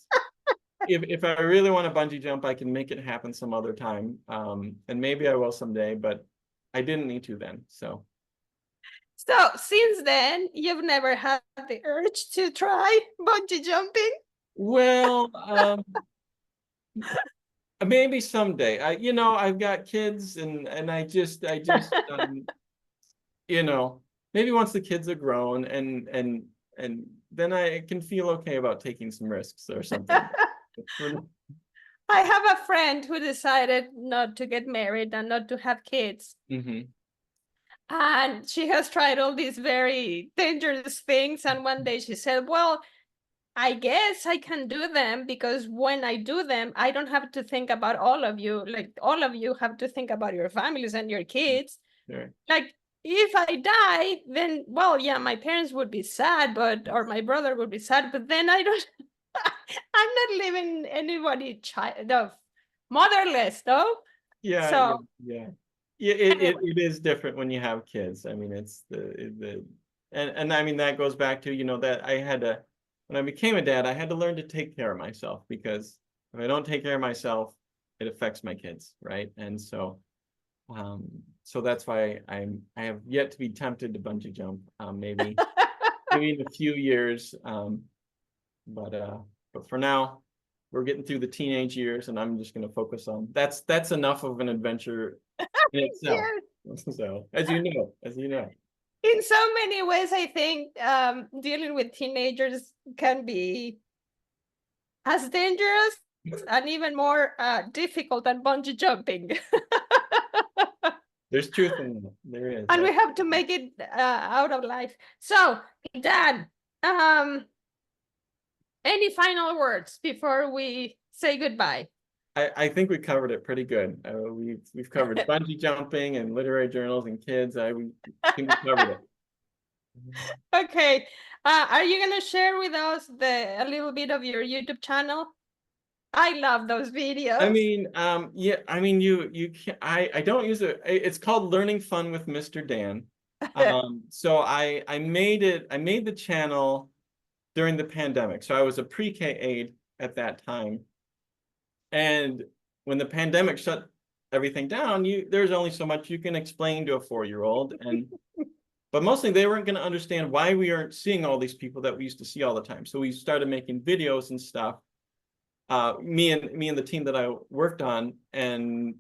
if I really want to bungee jump, I can make it happen some other time. And maybe I will someday, but I didn't need to then. So So since then, you've never had the urge to try bungee jumping? well, maybe someday. I've got kids, and I just you know, maybe once the kids are grown, and then I can feel okay about taking some risks or something. I have a friend who decided not to get married and not to have kids. Mm-hmm. And she has tried all these very dangerous things. And one day she said, well, I guess I can do them because when I do them, I don't have to think about all of you. Like, all of you have to think about your families and your kids. Sure. Like, if I die, then, well, yeah, my parents would be sad, or my brother would be sad, but then I don't, I'm not leaving anybody child, no, motherless, though. Yeah, yeah, So yeah. Yeah, Anyway, it is different when you have kids. I mean, it's the and I mean that goes back to, that I had to when I became a dad, I had to learn to take care of myself because if I don't take care of myself, it affects my kids, right? And um so that's why I have yet to be tempted to bungee jump. Maybe in a few years. But but for now, we're getting through the teenage years, and I'm just going to focus on that's enough of an adventure in itself. yes. So as you know, In so many ways, I think dealing with teenagers can be as dangerous and even more difficult than bungee jumping. there's truth in that. There is. And we have to make it out of life. So, Dan, um, any final words before we say goodbye? I think we covered it pretty good. We've covered bungee jumping and literary journals and kids. We think we covered it. Okay. Are you gonna share with us a little bit of your YouTube channel? I love those I videos. mean, yeah, I mean, you can I don't use it. It's called Learning Fun with Mr. Dan. So I made the channel during the pandemic. So I was a pre-K aide at that time. And when the pandemic shut everything down, there's only so much you can explain to a 4-year-old. But mostly they weren't going to understand why we aren't seeing all these people that we used to see all the time. So we started making videos and stuff. Me and the team that I worked on, and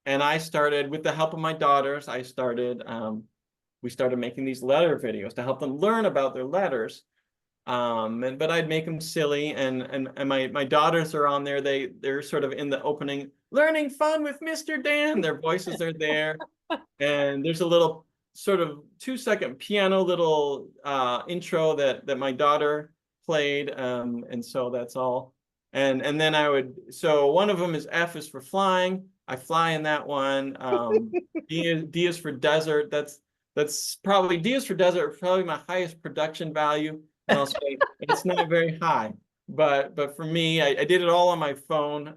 I started with the help of my daughters. We started making these letter videos to help them learn about their letters. But I'd make them silly, and my daughters are on there. They're sort of in the opening, learning fun with Mr. Dan. Their voices are there, and there's a little sort of 2-second piano little intro that my daughter played, and so that's all. And then so one of them is F is for flying. I fly in that one. D is for desert. That's probably D is for desert, probably my highest production value. And I'll say it's not very high, but for me, I did it all on my phone.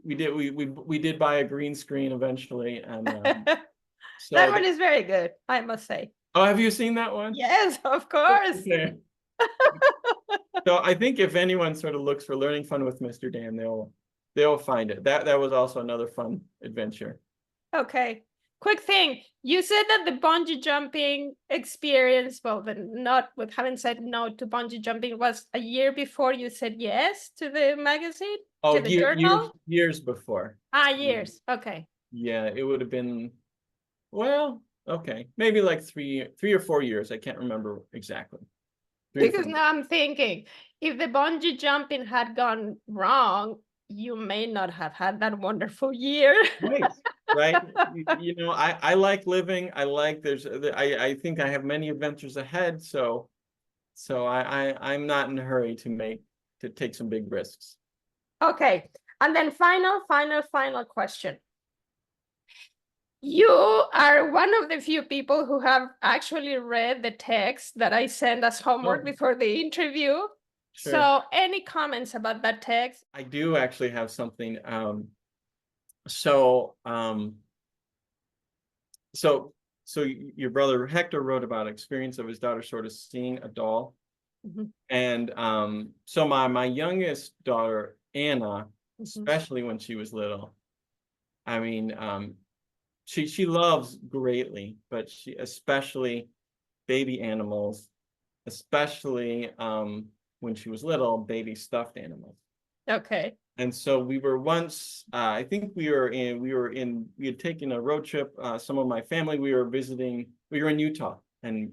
We did buy a green screen eventually, and That so one is very good, I must say. oh, have you seen that one? Yes, of course. Okay. So I think if anyone sort of looks for learning fun with Mr. Dan, they'll find it. That was also another fun adventure. Okay. Quick thing. You said that the bungee jumping experience, well, not with having said no to bungee jumping was a year before you said yes to the magazine, Oh, to the journal? years before. Years. Okay. Yeah, it would have been, well, okay, maybe like 3 or 4 years. I can't remember exactly. Because now I'm thinking, if the bungee jumping had gone wrong, you may not have had that wonderful year. Right, right. I like living. I think I have many adventures ahead. So I'm not in a hurry to take some big risks. Okay. And then final question. You are one of the few people who have actually read the text that I sent as homework Oh, before the interview. sure. So any comments about that text? I do actually have something. So um, so so your brother Hector wrote about experience of his daughter sort of seeing a doll. Mhm, And so my youngest daughter, Anna, mhm. especially when she was little, I mean, she loves greatly, but she especially baby animals, especially when she was little, baby stuffed animals. Okay. And so we were once, I think we had taken a road trip. Some of my family, we were in Utah, and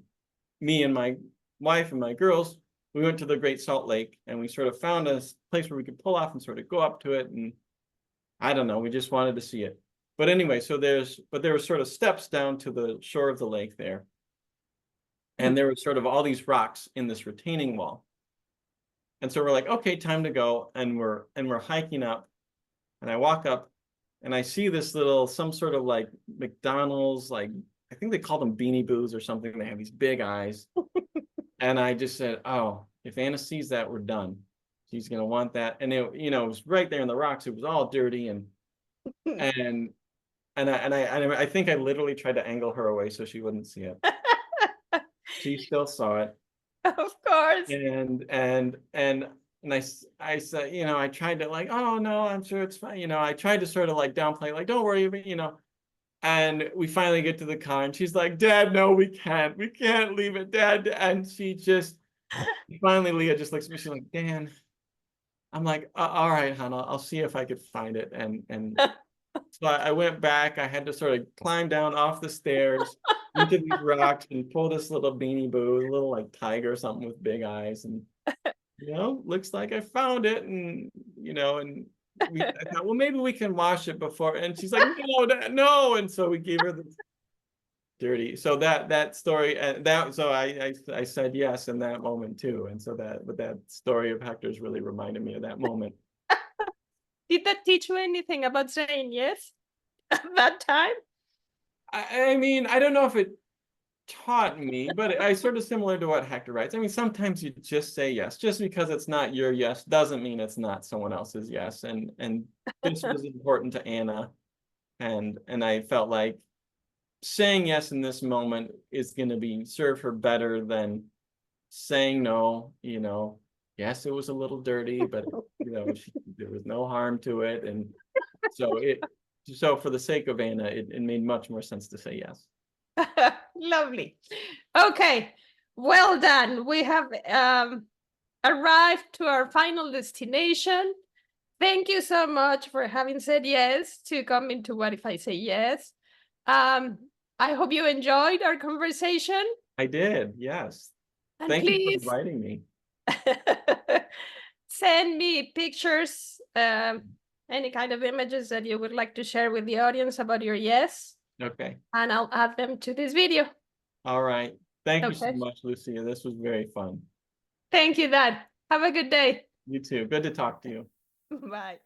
me and my wife and my girls, we went to the Great Salt Lake, and we sort of found a place where we could pull off and sort of go up to it. And I don't know, we just wanted to see it. But anyway, there were sort of steps down to the shore of the lake there. And there were sort of all these rocks in this retaining wall. And so we're like, okay, time to go. And we're hiking up, and I walk up, and I see this some sort of like McDonald's, like I think they call them Beanie Boos or something. They have these big eyes. And I just said, oh, if Anna sees that, we're done. She's gonna want that. And it was right there in the rocks. It was all dirty, and I think I literally tried to angle her away so she wouldn't see it. She still saw it. Of course. And I said, I tried to like, oh no, I'm sure it's fine. I tried to sort of like downplay, like, don't worry, and we finally get to the car and she's like, Dad, no, we can't. We can't leave it, Dad. And finally, Leah just looks at me. She's like, Dan. I'm like, all right, hon, I'll see if I could find it. And so I went back. I had to sort of climb down off the stairs into these rocks and pull this little Beanie Boo, a little like tiger or something with big eyes. And, looks like I found it. And I thought, well, maybe we can wash it before. And she's like, no, no. And so we gave her the dirty. So that story, and so I said yes in that moment too. And so that story of Hector's really reminded me of that moment. Did that teach you anything about saying yes at that time? I mean, I don't know if it taught me, but I sort of similar to what Hector writes. I mean, sometimes you just say yes. Just because it's not your yes doesn't mean it's not someone else's yes. And this was important to Anna. And I felt like saying yes in this moment is going to serve her better than saying no. Yes, it was a little dirty, but there was no harm to it. And so for the sake of Anna, it made much more sense to say yes. Lovely. Okay, well done. We have arrived to our final destination. Thank you so much for having said yes to come into What If I Say Yes. I hope you enjoyed our conversation. I did, yes. And Thank you please for inviting me. send me pictures, any kind of images that you would like to share with the audience about your yes. Okay. And I'll add them to this video. All right. Thank you so Okay. much, Lucia. This was very fun. Thank you, Dad. Have a good day. You too. Good to talk to you. Bye.